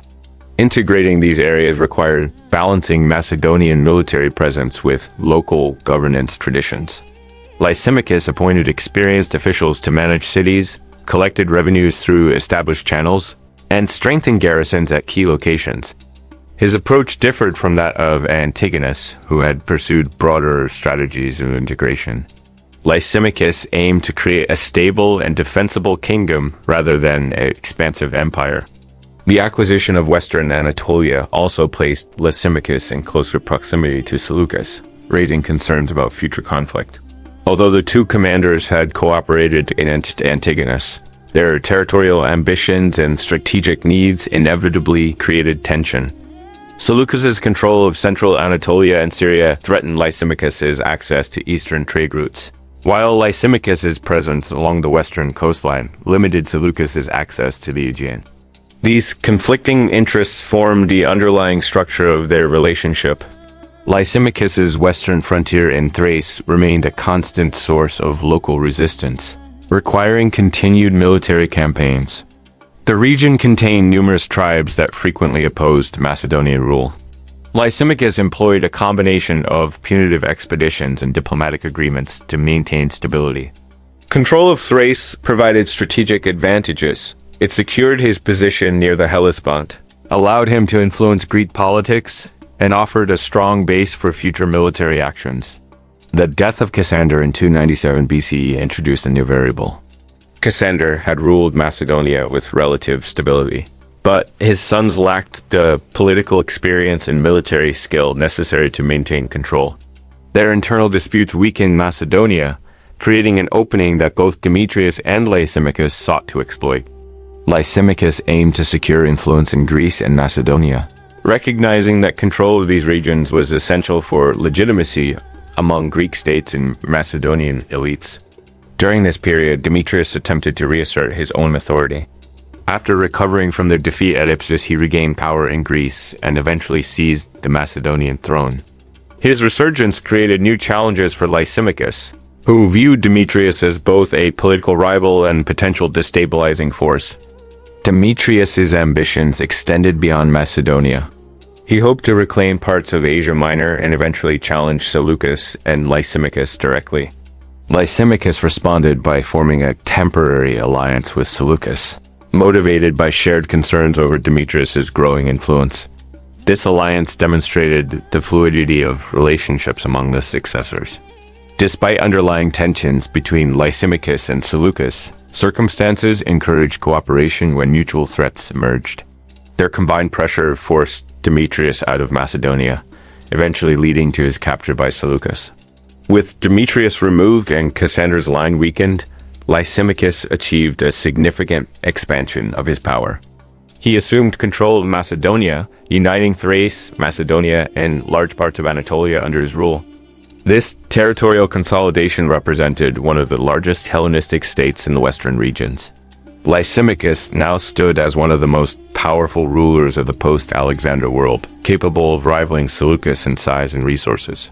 Integrating these areas required balancing Macedonian military presence with local governance traditions. Lysimachus appointed experienced officials to manage cities, collected revenues through established channels, and strengthened garrisons at key locations. His approach differed from that of Antigonus, who had pursued broader strategies of integration. Lysimachus aimed to create a stable and defensible kingdom rather than an expansive empire. The acquisition of western Anatolia also placed Lysimachus in closer proximity to Seleucus, raising concerns about future conflict. Although the two commanders had cooperated against Antigonus, their territorial ambitions and strategic needs inevitably created tension. Seleucus's control of central Anatolia and Syria threatened Lysimachus's access to eastern trade routes. while Lysimachus's presence along the western coastline limited Seleucus's access to the Aegean. These conflicting interests formed the underlying structure of their relationship. Lysimachus's western frontier in Thrace remained a constant source of local resistance, requiring continued military campaigns. The region contained numerous tribes that frequently opposed Macedonian rule. Lysimachus employed a combination of punitive expeditions and diplomatic agreements to maintain stability. Control of Thrace provided strategic advantages. It secured his position near the Hellespont, allowed him to influence Greek politics, and offered a strong base for future military actions. The death of Cassander in 297 BCE introduced a new variable. Cassander had ruled Macedonia with relative stability, but his sons lacked the political experience and military skill necessary to maintain control. Their internal disputes weakened Macedonia, creating an opening that both Demetrius and Lysimachus sought to exploit. Lysimachus aimed to secure influence in Greece and Macedonia, recognizing that control of these regions was essential for legitimacy among Greek states and Macedonian elites. During this period, Demetrius attempted to reassert his own authority. After recovering from their defeat at Ipsus, he regained power in Greece and eventually seized the Macedonian throne. His resurgence created new challenges for Lysimachus, who viewed Demetrius as both a political rival and potential destabilizing force. Demetrius's ambitions extended beyond Macedonia. He hoped to reclaim parts of Asia Minor and eventually challenge Seleucus and Lysimachus directly. Lysimachus responded by forming a temporary alliance with Seleucus, motivated by shared concerns over Demetrius's growing influence. This alliance demonstrated the fluidity of relationships among the successors. Despite underlying tensions between Lysimachus and Seleucus, circumstances encouraged cooperation when mutual threats emerged. Their combined pressure forced Demetrius out of Macedonia, eventually leading to his capture by Seleucus. With Demetrius removed and Cassander's line weakened, Lysimachus achieved a significant expansion of his power. He assumed control of Macedonia, uniting Thrace, Macedonia, and large parts of Anatolia under his rule. This territorial consolidation represented one of the largest Hellenistic states in the western regions. Lysimachus now stood as one of the most powerful rulers of the post-Alexander world, capable of rivaling Seleucus in size and resources.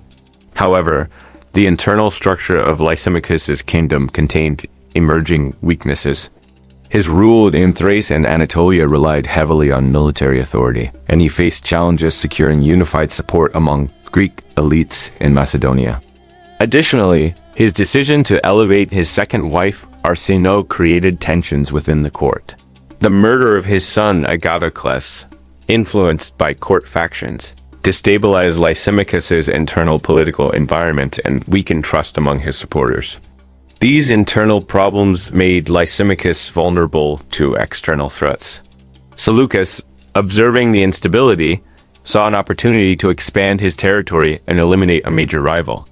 However, the internal structure of Lysimachus's kingdom contained emerging weaknesses. His rule in Thrace and Anatolia relied heavily on military authority, and he faced challenges securing unified support among Greek elites in Macedonia. Additionally, his decision to elevate his second wife, Arsinoe, created tensions within the court. The murder of his son, Agathocles, influenced by court factions, destabilized Lysimachus's internal political environment and weakened trust among his supporters. These internal problems made Lysimachus vulnerable to external threats. Seleucus, observing the instability, saw an opportunity to expand his territory and eliminate a major rival.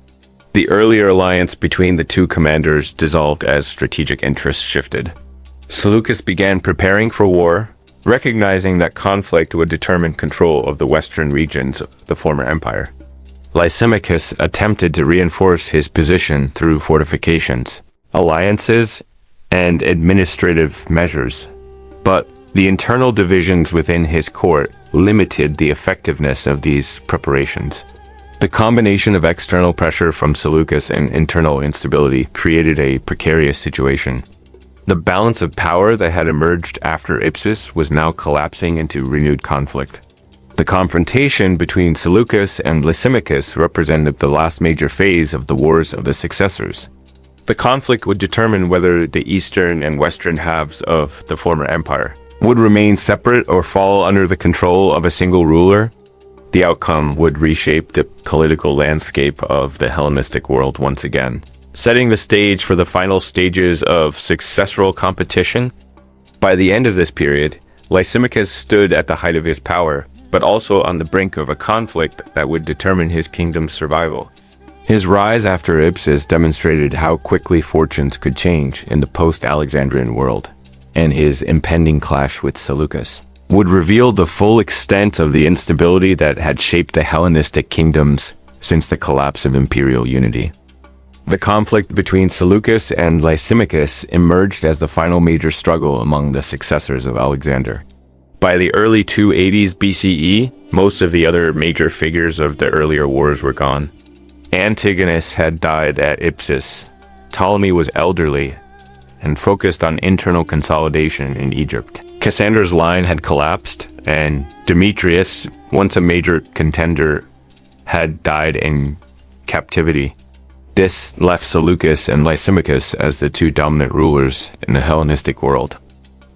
The earlier alliance between the two commanders dissolved as strategic interests shifted. Seleucus began preparing for war, recognizing that conflict would determine control of the western regions of the former empire. Lysimachus attempted to reinforce his position through fortifications, alliances, and administrative measures, but the internal divisions within his court limited the effectiveness of these preparations. The combination of external pressure from Seleucus and internal instability created a precarious situation. The balance of power that had emerged after Ipsus was now collapsing into renewed conflict. The confrontation between Seleucus and Lysimachus represented the last major phase of the Wars of the Successors. The conflict would determine whether the eastern and western halves of the former empire would remain separate or fall under the control of a single ruler. The outcome would reshape the political landscape of the Hellenistic world once again, setting the stage for the final stages of successoral competition. By the end of this period, Lysimachus stood at the height of his power, but also on the brink of a conflict that would determine his kingdom's survival. His rise after Ipsus demonstrated how quickly fortunes could change in the post-Alexandrian world, and his impending clash with Seleucus would reveal the full extent of the instability that had shaped the Hellenistic kingdoms since the collapse of imperial unity. The conflict between Seleucus and Lysimachus emerged as the final major struggle among the successors of Alexander. By the early 280s BCE, most of the other major figures of the earlier wars were gone. Antigonus had died at Ipsus. Ptolemy was elderly and focused on internal consolidation in Egypt. Cassander's line had collapsed, and Demetrius, once a major contender, had died in captivity. This left Seleucus and Lysimachus as the two dominant rulers in the Hellenistic world.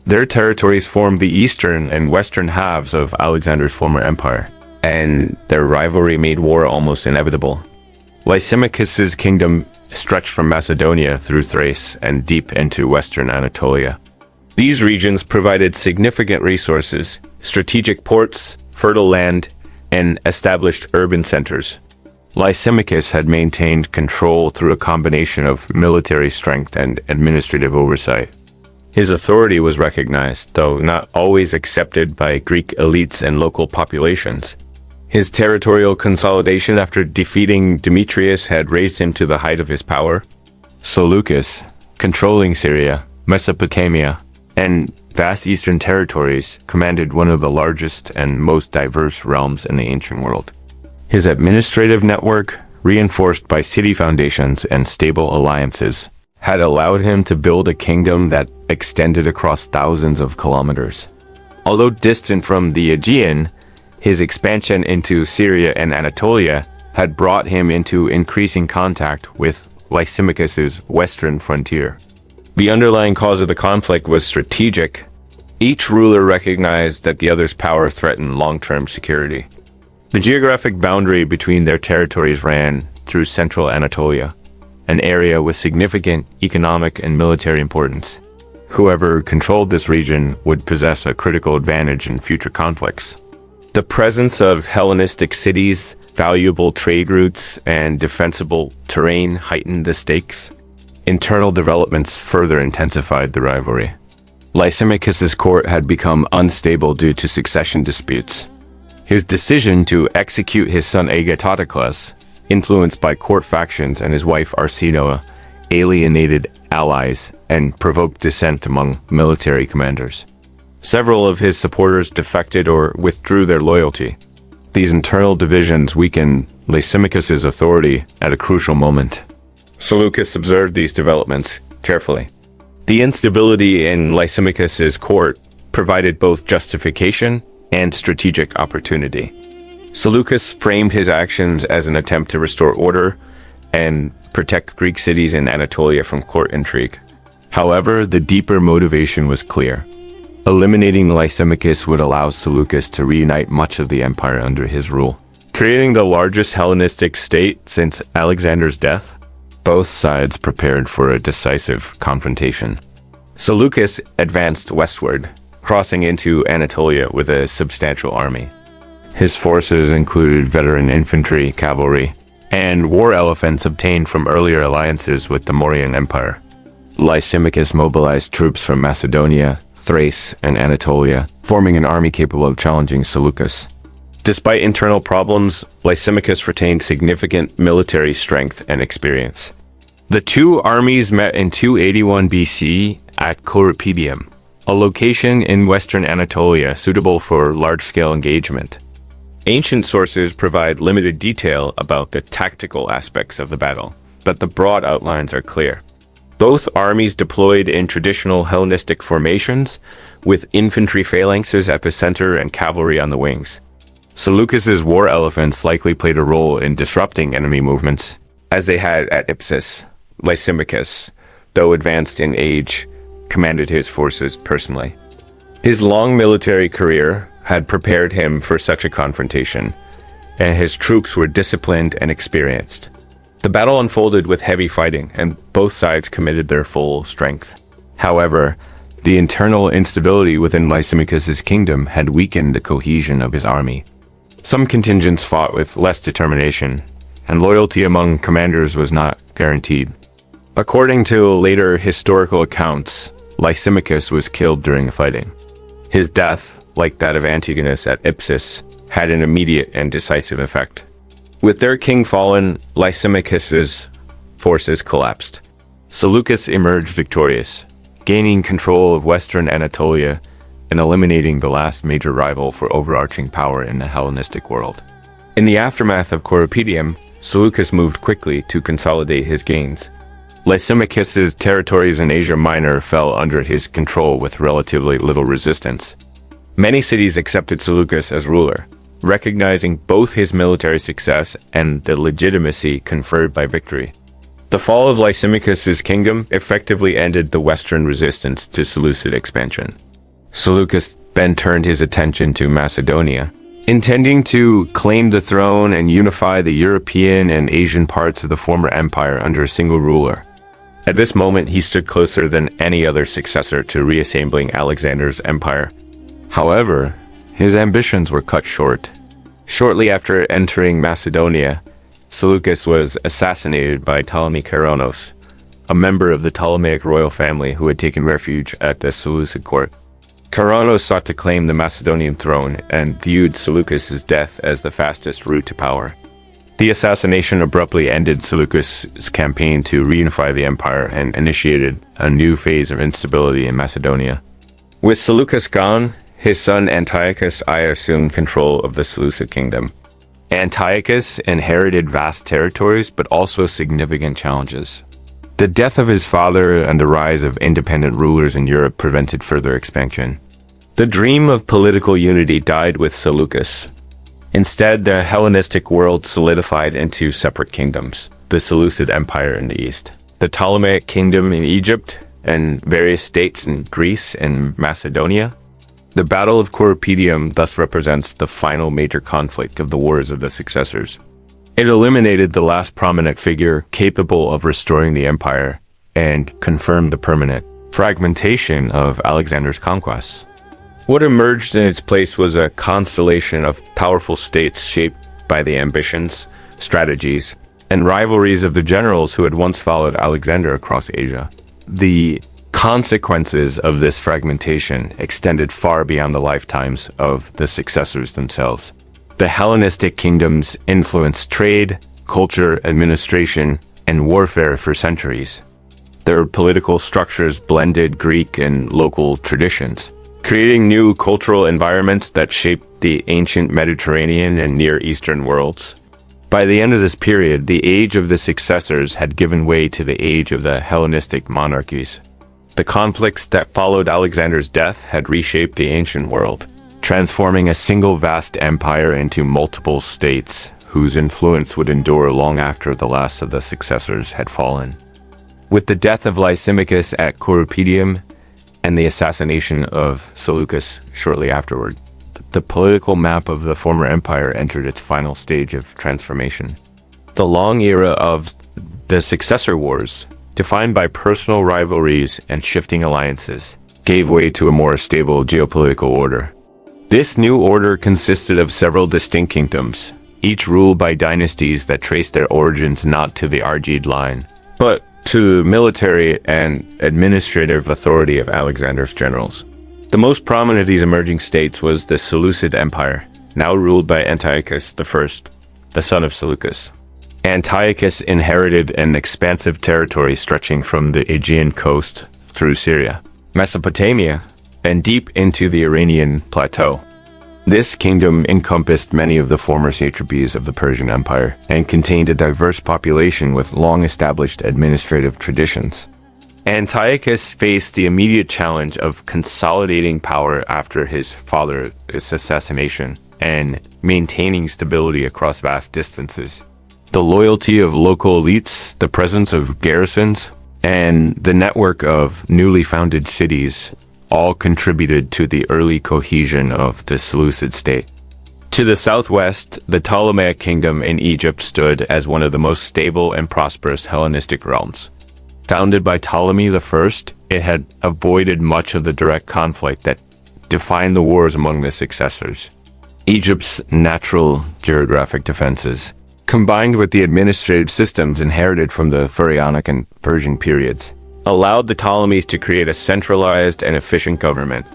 Their territories formed the eastern and western halves of Alexander's former empire, and their rivalry made war almost inevitable. Lysimachus's kingdom stretched from Macedonia through Thrace and deep into western Anatolia. These regions provided significant resources, strategic ports, fertile land, and established urban centers. Lysimachus had maintained control through a combination of military strength and administrative oversight. His authority was recognized, though not always accepted by Greek elites and local populations. His territorial consolidation after defeating Demetrius had raised him to the height of his power. Seleucus, controlling Syria, Mesopotamia, and vast eastern territories, commanded one of the largest and most diverse realms in the ancient world. His administrative network, reinforced by city foundations and stable alliances, had allowed him to build a kingdom that extended across thousands of kilometers. Although distant from the Aegean, his expansion into Syria and Anatolia had brought him into increasing contact with Lysimachus's western frontier. The underlying cause of the conflict was strategic. Each ruler recognized that the other's power threatened long-term security. The geographic boundary between their territories ran through central Anatolia, an area with significant economic and military importance. Whoever controlled this region would possess a critical advantage in future conflicts. The presence of Hellenistic cities, valuable trade routes, and defensible terrain heightened the stakes. Internal developments further intensified the rivalry. Lysimachus's court had become unstable due to succession disputes. His decision to execute his son Agatatocles, influenced by court factions, and his wife Arsinoe, alienated allies and provoked dissent among military commanders. Several of his supporters defected or withdrew their loyalty. These internal divisions weakened Lysimachus's authority at a crucial moment. Seleucus observed these developments carefully. The instability in Lysimachus's court provided both justification and strategic opportunity. Seleucus framed his actions as an attempt to restore order and protect Greek cities in Anatolia from court intrigue. However, the deeper motivation was clear. Eliminating Lysimachus would allow Seleucus to reunite much of the empire under his rule, creating the largest Hellenistic state since Alexander's death. Both sides prepared for a decisive confrontation. Seleucus advanced westward, crossing into Anatolia with a substantial army. His forces included veteran infantry, cavalry, and war elephants obtained from earlier alliances with the Mauryan Empire. Lysimachus mobilized troops from Macedonia, Thrace, and Anatolia, forming an army capable of challenging Seleucus. Despite internal problems, Lysimachus retained significant military strength and experience. The two armies met in 281 BC at Corupedium, a location in western Anatolia suitable for large-scale engagement. Ancient sources provide limited detail about the tactical aspects of the battle, but the broad outlines are clear. Both armies deployed in traditional Hellenistic formations, with infantry phalanxes at the center and cavalry on the wings. Seleucus's war elephants likely played a role in disrupting enemy movements, as they had at Ipsus. Lysimachus, though advanced in age, commanded his forces personally. His long military career had prepared him for such a confrontation, and his troops were disciplined and experienced. The battle unfolded with heavy fighting, and both sides committed their full strength. However, the internal instability within Lysimachus's kingdom had weakened the cohesion of his army. Some contingents fought with less determination, and loyalty among commanders was not guaranteed. According to later historical accounts, Lysimachus was killed during the fighting. His death, like that of Antigonus at Ipsus, had an immediate and decisive effect. With their king fallen, Lysimachus's forces collapsed. Seleucus emerged victorious, gaining control of western Anatolia and eliminating the last major rival for overarching power in the Hellenistic world. In the aftermath of Corupedium, Seleucus moved quickly to consolidate his gains. Lysimachus's territories in Asia Minor fell under his control with relatively little resistance. Many cities accepted Seleucus as ruler, recognizing both his military success and the legitimacy conferred by victory. The fall of Lysimachus's kingdom effectively ended the Western resistance to Seleucid expansion. Seleucus then turned his attention to Macedonia, intending to claim the throne and unify the European and Asian parts of the former empire under a single ruler. At this moment, he stood closer than any other successor to reassembling Alexander's empire. However, his ambitions were cut short. Shortly after entering Macedonia, Seleucus was assassinated by Ptolemy Keranos, a member of the Ptolemaic royal family who had taken refuge at the Seleucid court. Keranos sought to claim the Macedonian throne and viewed Seleucus's death as the fastest route to power. The assassination abruptly ended Seleucus' campaign to reunify the empire and initiated a new phase of instability in Macedonia. With Seleucus gone, his son Antiochus I assumed control of the Seleucid kingdom. Antiochus inherited vast territories but also significant challenges. The death of his father and the rise of independent rulers in Europe prevented further expansion. The dream of political unity died with Seleucus. Instead, the Hellenistic world solidified into separate kingdoms, the Seleucid Empire in the east, the Ptolemaic kingdom in Egypt, and various states in Greece and Macedonia. The Battle of Corupedium thus represents the final major conflict of the Wars of the Successors. It eliminated the last prominent figure capable of restoring the empire and confirmed the permanent fragmentation of Alexander's conquests. What emerged in its place was a constellation of powerful states shaped by the ambitions, strategies, and rivalries of the generals who had once followed Alexander across Asia. The consequences of this fragmentation extended far beyond the lifetimes of the successors themselves. The Hellenistic kingdoms influenced trade, culture, administration, and warfare for centuries. Their political structures blended Greek and local traditions, creating new cultural environments that shaped the ancient Mediterranean and Near Eastern worlds. By the end of this period, the age of the successors had given way to the age of the Hellenistic monarchies. The conflicts that followed Alexander's death had reshaped the ancient world, transforming a single vast empire into multiple states whose influence would endure long after the last of the successors had fallen. With the death of Lysimachus at Corupedium and the assassination of Seleucus shortly afterward, the political map of the former empire entered its final stage of transformation. The long era of the successor wars, defined by personal rivalries and shifting alliances, gave way to a more stable geopolitical order. This new order consisted of several distinct kingdoms, each ruled by dynasties that traced their origins not to the Argead line, but to the military and administrative authority of Alexander's generals. The most prominent of these emerging states was the Seleucid Empire, now ruled by Antiochus I, the son of Seleucus. Antiochus inherited an expansive territory stretching from the Aegean coast through Syria, Mesopotamia, and deep into the Iranian plateau. This kingdom encompassed many of the former satrapies of the Persian Empire and contained a diverse population with long-established administrative traditions. Antiochus faced the immediate challenge of consolidating power after his father's assassination and maintaining stability across vast distances. The loyalty of local elites, the presence of garrisons, and the network of newly founded cities all contributed to the early cohesion of the Seleucid state. To the southwest, the Ptolemaic kingdom in Egypt stood as one of the most stable and prosperous Hellenistic realms. Founded by Ptolemy I, it had avoided much of the direct conflict that defined the wars among the successors. Egypt's natural geographic defenses, combined with the administrative systems inherited from the Pharaonic and Persian periods, allowed the Ptolemies to create a centralized and efficient government.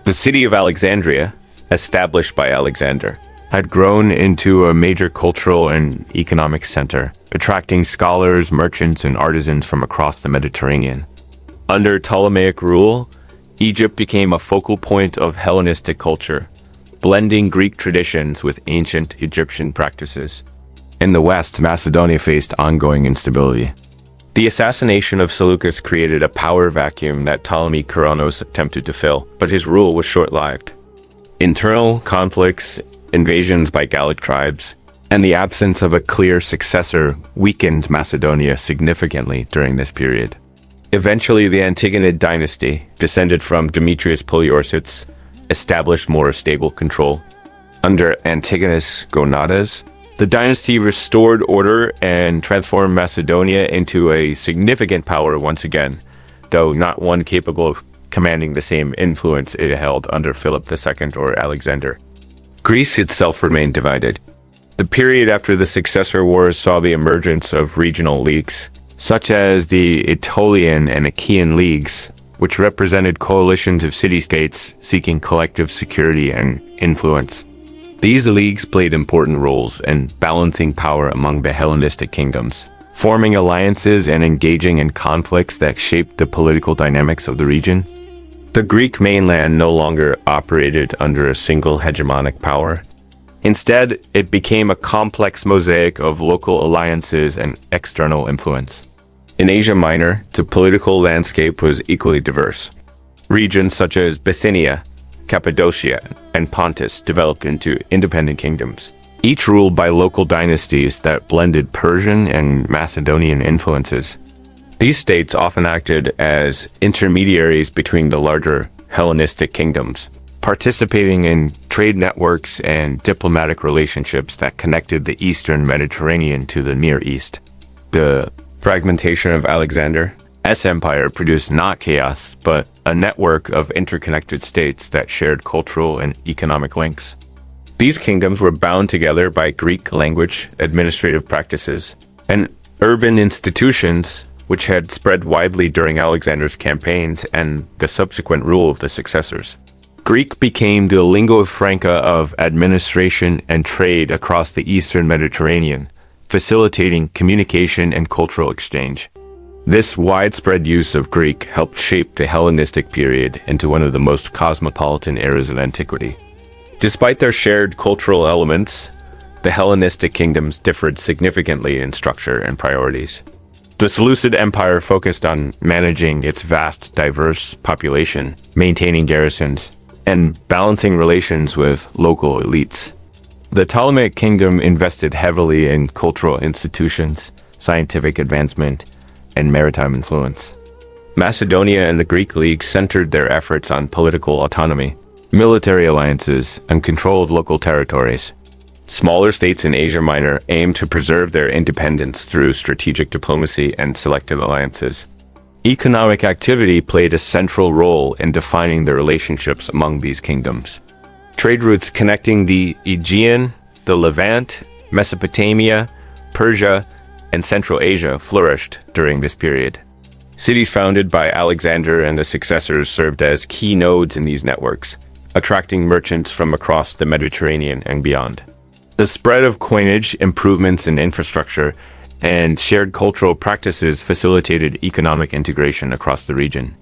The city of Alexandria, established by Alexander, had grown into a major cultural and economic center, attracting scholars, merchants, and artisans from across the Mediterranean. Under Ptolemaic rule, Egypt became a focal point of Hellenistic culture, blending Greek traditions with ancient Egyptian practices. In the West, Macedonia faced ongoing instability. The assassination of Seleucus created a power vacuum that Ptolemy Keranos attempted to fill, but his rule was short-lived. Internal conflicts, invasions by Gallic tribes, and the absence of a clear successor weakened Macedonia significantly during this period. Eventually, the Antigonid dynasty, descended from Demetrius Poliorcetes, established more stable control. Under Antigonus Gonatas, the dynasty restored order and transformed Macedonia into a significant power once again, though not one capable of commanding the same influence it held under Philip II or Alexander. Greece itself remained divided. The period after the successor wars saw the emergence of regional leagues, such as the Aetolian and Achaean leagues, which represented coalitions of city-states seeking collective security and influence. These leagues played important roles in balancing power among the Hellenistic kingdoms, forming alliances and engaging in conflicts that shaped the political dynamics of the region. The Greek mainland no longer operated under a single hegemonic power. Instead, it became a complex mosaic of local alliances and external influence. In Asia Minor, the political landscape was equally diverse. Regions such as Bithynia, Cappadocia, and Pontus developed into independent kingdoms, each ruled by local dynasties that blended Persian and Macedonian influences. These states often acted as intermediaries between the larger Hellenistic kingdoms, participating in trade networks and diplomatic relationships that connected the Eastern Mediterranean to the Near East. The fragmentation of Alexander's empire produced not chaos, but a network of interconnected states that shared cultural and economic links. These kingdoms were bound together by Greek language, administrative practices, and urban institutions which had spread widely during Alexander's campaigns and the subsequent rule of the successors. Greek became the lingua franca of administration and trade across the Eastern Mediterranean, facilitating communication and cultural exchange. This widespread use of Greek helped shape the Hellenistic period into one of the most cosmopolitan eras of antiquity. Despite their shared cultural elements, the Hellenistic kingdoms differed significantly in structure and priorities. The Seleucid Empire focused on managing its vast, diverse population, maintaining garrisons, and balancing relations with local elites. The Ptolemaic kingdom invested heavily in cultural institutions, scientific advancement, and maritime influence. Macedonia and the Greek League centered their efforts on political autonomy, military alliances, and controlled local territories. Smaller states in Asia Minor aimed to preserve their independence through strategic diplomacy and selective alliances. Economic activity played a central role in defining the relationships among these kingdoms. Trade routes connecting the Aegean, the Levant, Mesopotamia, Persia, and Central Asia flourished during this period. Cities founded by Alexander and the successors served as key nodes in these networks, attracting merchants from across the Mediterranean and beyond. The spread of coinage, improvements in infrastructure, and shared cultural practices facilitated economic integration across the region.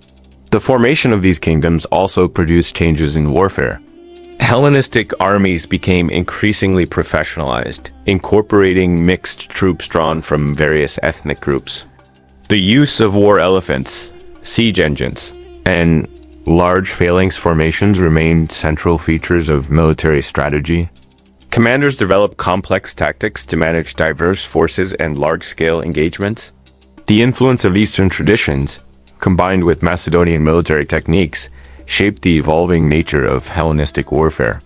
The formation of these kingdoms also produced changes in warfare. Hellenistic armies became increasingly professionalized, incorporating mixed troops drawn from various ethnic groups. The use of war elephants, siege engines, and large phalanx formations remained central features of military strategy. Commanders developed complex tactics to manage diverse forces and large-scale engagements. The influence of Eastern traditions, combined with Macedonian military techniques, shaped the evolving nature of Hellenistic warfare.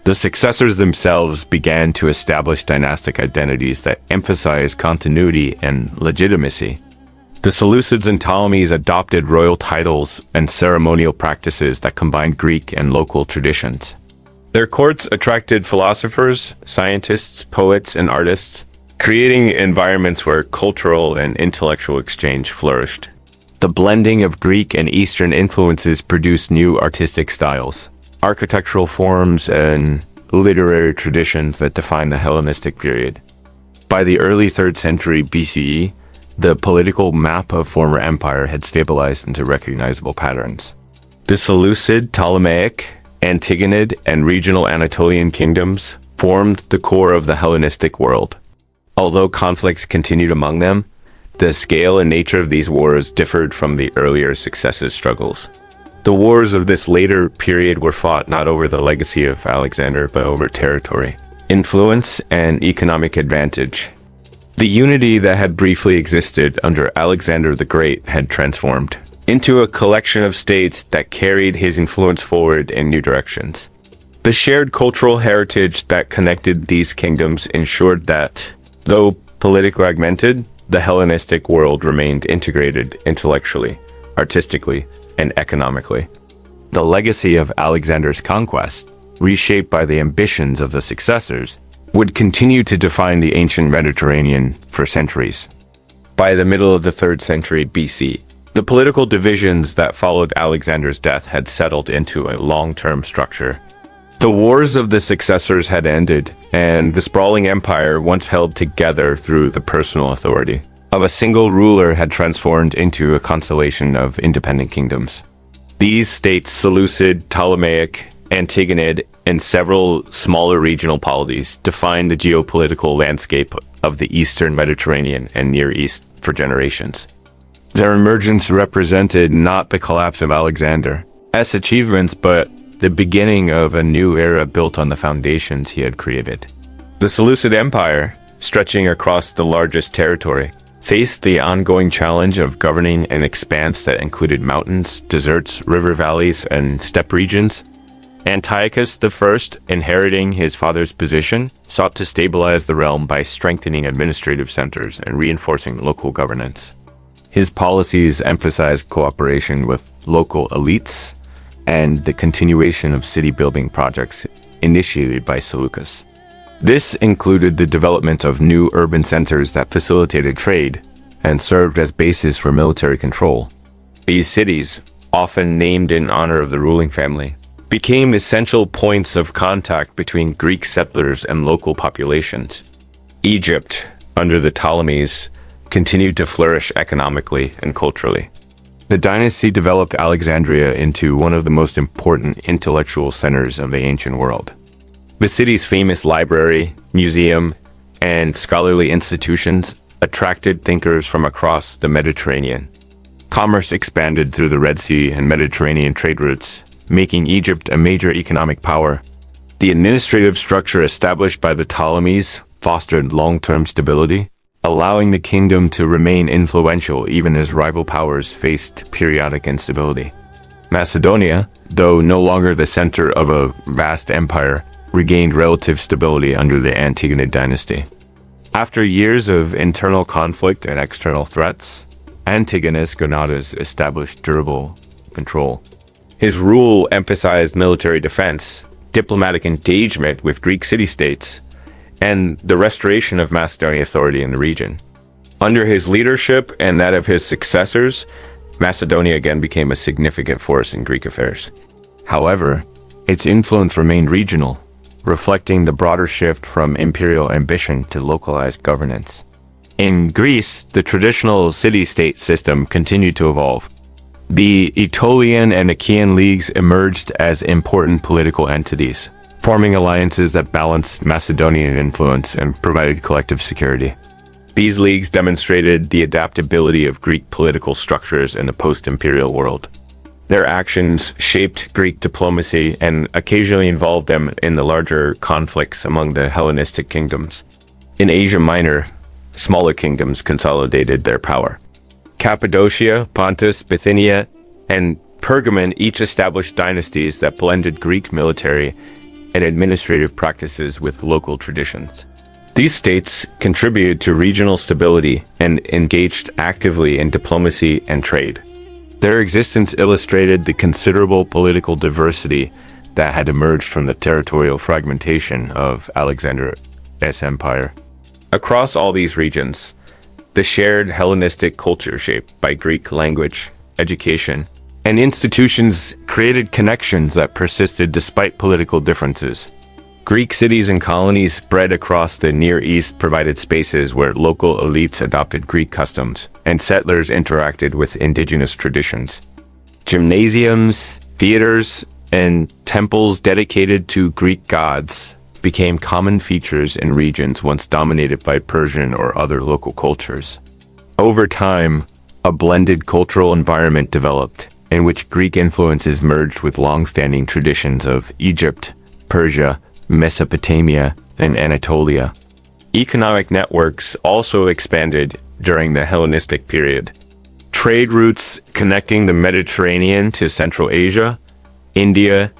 The successors themselves began to establish dynastic identities that emphasized continuity and legitimacy. The Seleucids and Ptolemies adopted royal titles and ceremonial practices that combined Greek and local traditions. Their courts attracted philosophers, scientists, poets, and artists, creating environments where cultural and intellectual exchange flourished. The blending of Greek and Eastern influences produced new artistic styles, architectural forms, and literary traditions that defined the Hellenistic period. By the early 3rd century BCE, the political map of former empire had stabilized into recognizable patterns. The Seleucid, Ptolemaic, Antigonid, and regional Anatolian kingdoms formed the core of the Hellenistic world. Although conflicts continued among them, the scale and nature of these wars differed from the earlier successive struggles. The wars of this later period were fought not over the legacy of Alexander, but over territory, influence, and economic advantage. The unity that had briefly existed under Alexander the Great had transformed into a collection of states that carried his influence forward in new directions. The shared cultural heritage that connected these kingdoms ensured that, though politically fragmented, the Hellenistic world remained integrated intellectually, artistically, and economically. The legacy of Alexander's conquest, reshaped by the ambitions of the successors, would continue to define the ancient Mediterranean for centuries. By the middle of the 3rd century BC, the political divisions that followed Alexander's death had settled into a long-term structure. The wars of the successors had ended, and the sprawling empire, once held together through the personal authority of a single ruler, had transformed into a constellation of independent kingdoms. These states, Seleucid, Ptolemaic, Antigonid, and several smaller regional polities, defined the geopolitical landscape of the Eastern Mediterranean and Near East for generations. Their emergence represented not the collapse of Alexander's achievements, but the beginning of a new era built on the foundations he had created. The Seleucid Empire, stretching across the largest territory, faced the ongoing challenge of governing an expanse that included mountains, deserts, river valleys, and steppe regions. Antiochus I, inheriting his father's position, sought to stabilize the realm by strengthening administrative centers and reinforcing local governance. His policies emphasized cooperation with local elites and the continuation of city-building projects initiated by Seleucus. This included the development of new urban centers that facilitated trade and served as bases for military control. These cities, often named in honor of the ruling family, became essential points of contact between Greek settlers and local populations. Egypt, under the Ptolemies, continued to flourish economically and culturally. The dynasty developed Alexandria into one of the most important intellectual centers of the ancient world. The city's famous library, museum, and scholarly institutions attracted thinkers from across the Mediterranean. Commerce expanded through the Red Sea and Mediterranean trade routes, making Egypt a major economic power. The administrative structure established by the Ptolemies fostered long-term stability, allowing the kingdom to remain influential even as rival powers faced periodic instability. Macedonia, though no longer the center of a vast empire, regained relative stability under the Antigonid dynasty. After years of internal conflict and external threats, Antigonus Gonatas established durable control. His rule emphasized military defense, diplomatic engagement with Greek city-states, and the restoration of Macedonian authority in the region. Under his leadership and that of his successors, Macedonia again became a significant force in Greek affairs. However, its influence remained regional, reflecting the broader shift from imperial ambition to localized governance. In Greece, the traditional city-state system continued to evolve. The Aetolian and Achaean leagues emerged as important political entities, forming alliances that balanced Macedonian influence and provided collective security. These leagues demonstrated the adaptability of Greek political structures in a post-imperial world. Their actions shaped Greek diplomacy and occasionally involved them in the larger conflicts among the Hellenistic kingdoms. In Asia Minor, smaller kingdoms consolidated their power. Cappadocia, Pontus, Bithynia, and Pergamon each established dynasties that blended Greek military and administrative practices with local traditions. These states contributed to regional stability and engaged actively in diplomacy and trade. Their existence illustrated the considerable political diversity that had emerged from the territorial fragmentation of Alexander's empire. Across all these regions, the shared Hellenistic culture shaped by Greek language, education, and institutions created connections that persisted despite political differences. Greek cities and colonies spread across the Near East provided spaces where local elites adopted Greek customs, and settlers interacted with indigenous traditions. Gymnasiums, theaters, and temples dedicated to Greek gods became common features in regions once dominated by Persian or other local cultures. Over time, a blended cultural environment developed, in which Greek influences merged with long-standing traditions of Egypt, Persia, Mesopotamia, and Anatolia. Economic networks also expanded during the Hellenistic period. Trade routes connecting the Mediterranean to Central Asia, India,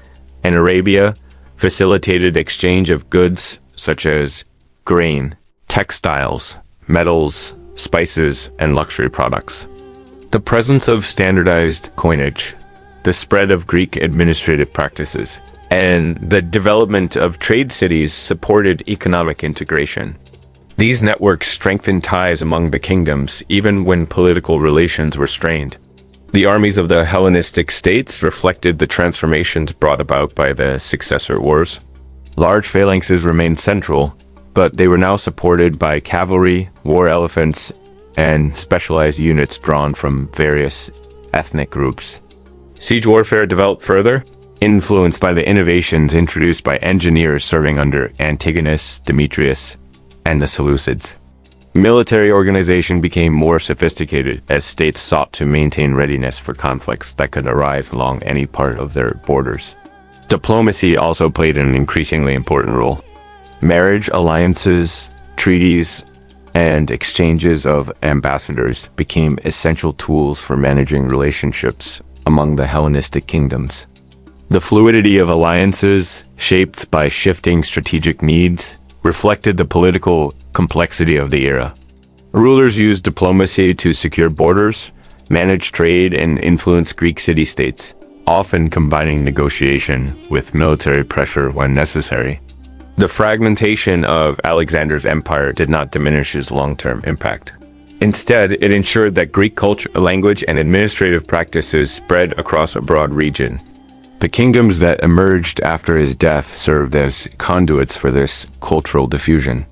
and Arabia facilitated exchange of goods such as grain, textiles, metals, spices, and luxury products. The presence of standardized coinage, the spread of Greek administrative practices, and the development of trade cities supported economic integration. These networks strengthened ties among the kingdoms even when political relations were strained. The armies of the Hellenistic states reflected the transformations brought about by the successor wars. Large phalanxes remained central, but they were now supported by cavalry, war elephants, and specialized units drawn from various ethnic groups. Siege warfare developed further, influenced by the innovations introduced by engineers serving under Antigonus, Demetrius, and the Seleucids. Military organization became more sophisticated as states sought to maintain readiness for conflicts that could arise along any part of their borders. Diplomacy also played an increasingly important role. Marriage, alliances, treaties, and exchanges of ambassadors became essential tools for managing relationships among the Hellenistic kingdoms. The fluidity of alliances, shaped by shifting strategic needs, reflected the political complexity of the era. Rulers used diplomacy to secure borders, manage trade, and influence Greek city-states, often combining negotiation with military pressure when necessary. The fragmentation of Alexander's empire did not diminish his long-term impact. Instead, it ensured that Greek culture, language, and administrative practices spread across a broad region. The kingdoms that emerged after his death served as conduits for this cultural diffusion.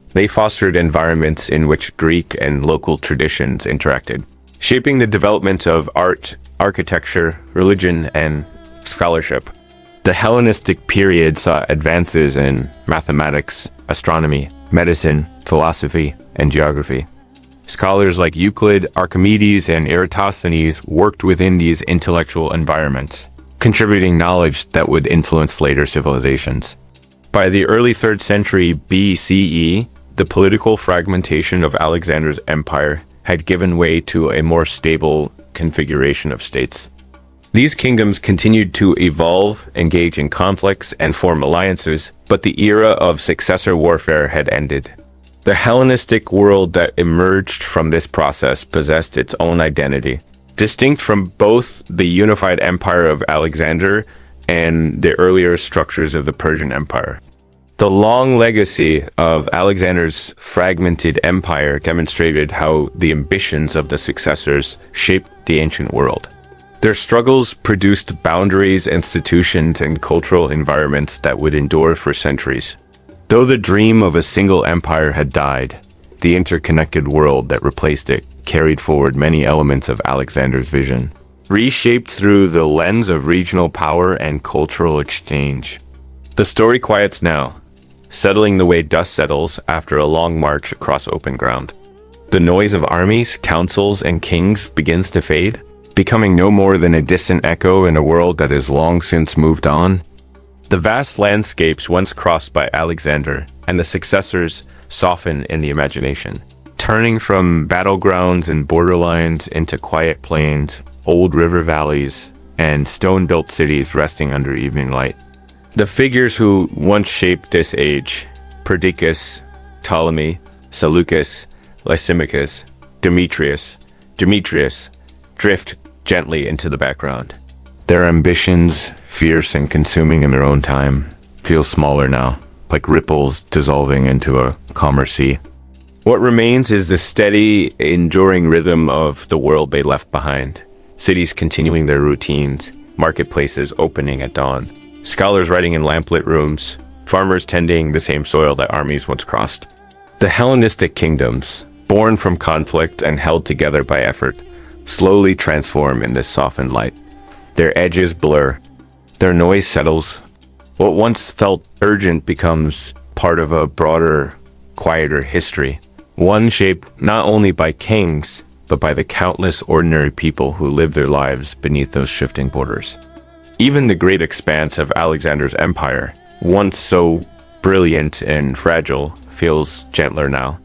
They fostered environments in which Greek and local traditions interacted, shaping the development of art, architecture, religion, and scholarship. The Hellenistic period saw advances in mathematics, astronomy, medicine, philosophy, and geography. Scholars like Euclid, Archimedes, and Eratosthenes worked within these intellectual environments, contributing knowledge that would influence later civilizations. By the early 3rd century BCE, the political fragmentation of Alexander's empire had given way to a more stable configuration of states. These kingdoms continued to evolve, engage in conflicts, and form alliances, but the era of successor warfare had ended. The Hellenistic world that emerged from this process possessed its own identity, distinct from both the unified empire of Alexander and the earlier structures of the Persian Empire. The long legacy of Alexander's fragmented empire demonstrated how the ambitions of the successors shaped the ancient world. Their struggles produced boundaries, institutions, and cultural environments that would endure for centuries. Though the dream of a single empire had died, the interconnected world that replaced it carried forward many elements of Alexander's vision, reshaped through the lens of regional power and cultural exchange. The story quiets now, settling the way dust settles after a long march across open ground. The noise of armies, councils, and kings begins to fade, becoming no more than a distant echo in a world that has long since moved on. The vast landscapes once crossed by Alexander and the successors soften in the imagination, turning from battlegrounds and borderlines into quiet plains, old river valleys, and stone-built cities resting under evening light. The figures who once shaped this age, Perdiccas, Ptolemy, Seleucus, Lysimachus, Demetrius, drift gently into the background. Their ambitions, fierce and consuming in their own time, feel smaller now, like ripples dissolving into a calmer sea. What remains is the steady, enduring rhythm of the world they left behind. Cities continuing their routines, marketplaces opening at dawn, scholars writing in lamplit rooms, farmers tending the same soil that armies once crossed. The Hellenistic kingdoms, born from conflict and held together by effort, slowly transform in this softened light. Their edges blur, their noise settles. What once felt urgent becomes part of a broader, quieter history, one shaped not only by kings, but by the countless ordinary people who live their lives beneath those shifting borders. Even the great expanse of Alexander's empire, once so brilliant and fragile, feels gentler now.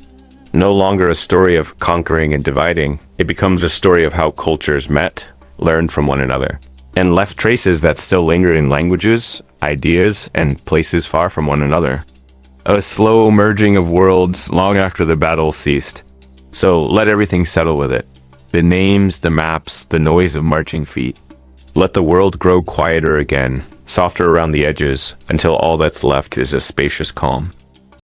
No longer a story of conquering and dividing, it becomes a story of how cultures met, learned from one another, and left traces that still linger in languages, ideas, and places far from one another. A slow merging of worlds long after the battle ceased. So let everything settle with it. The names, the maps, the noise of marching feet. Let the world grow quieter again, softer around the edges, until all that's left is a spacious calm.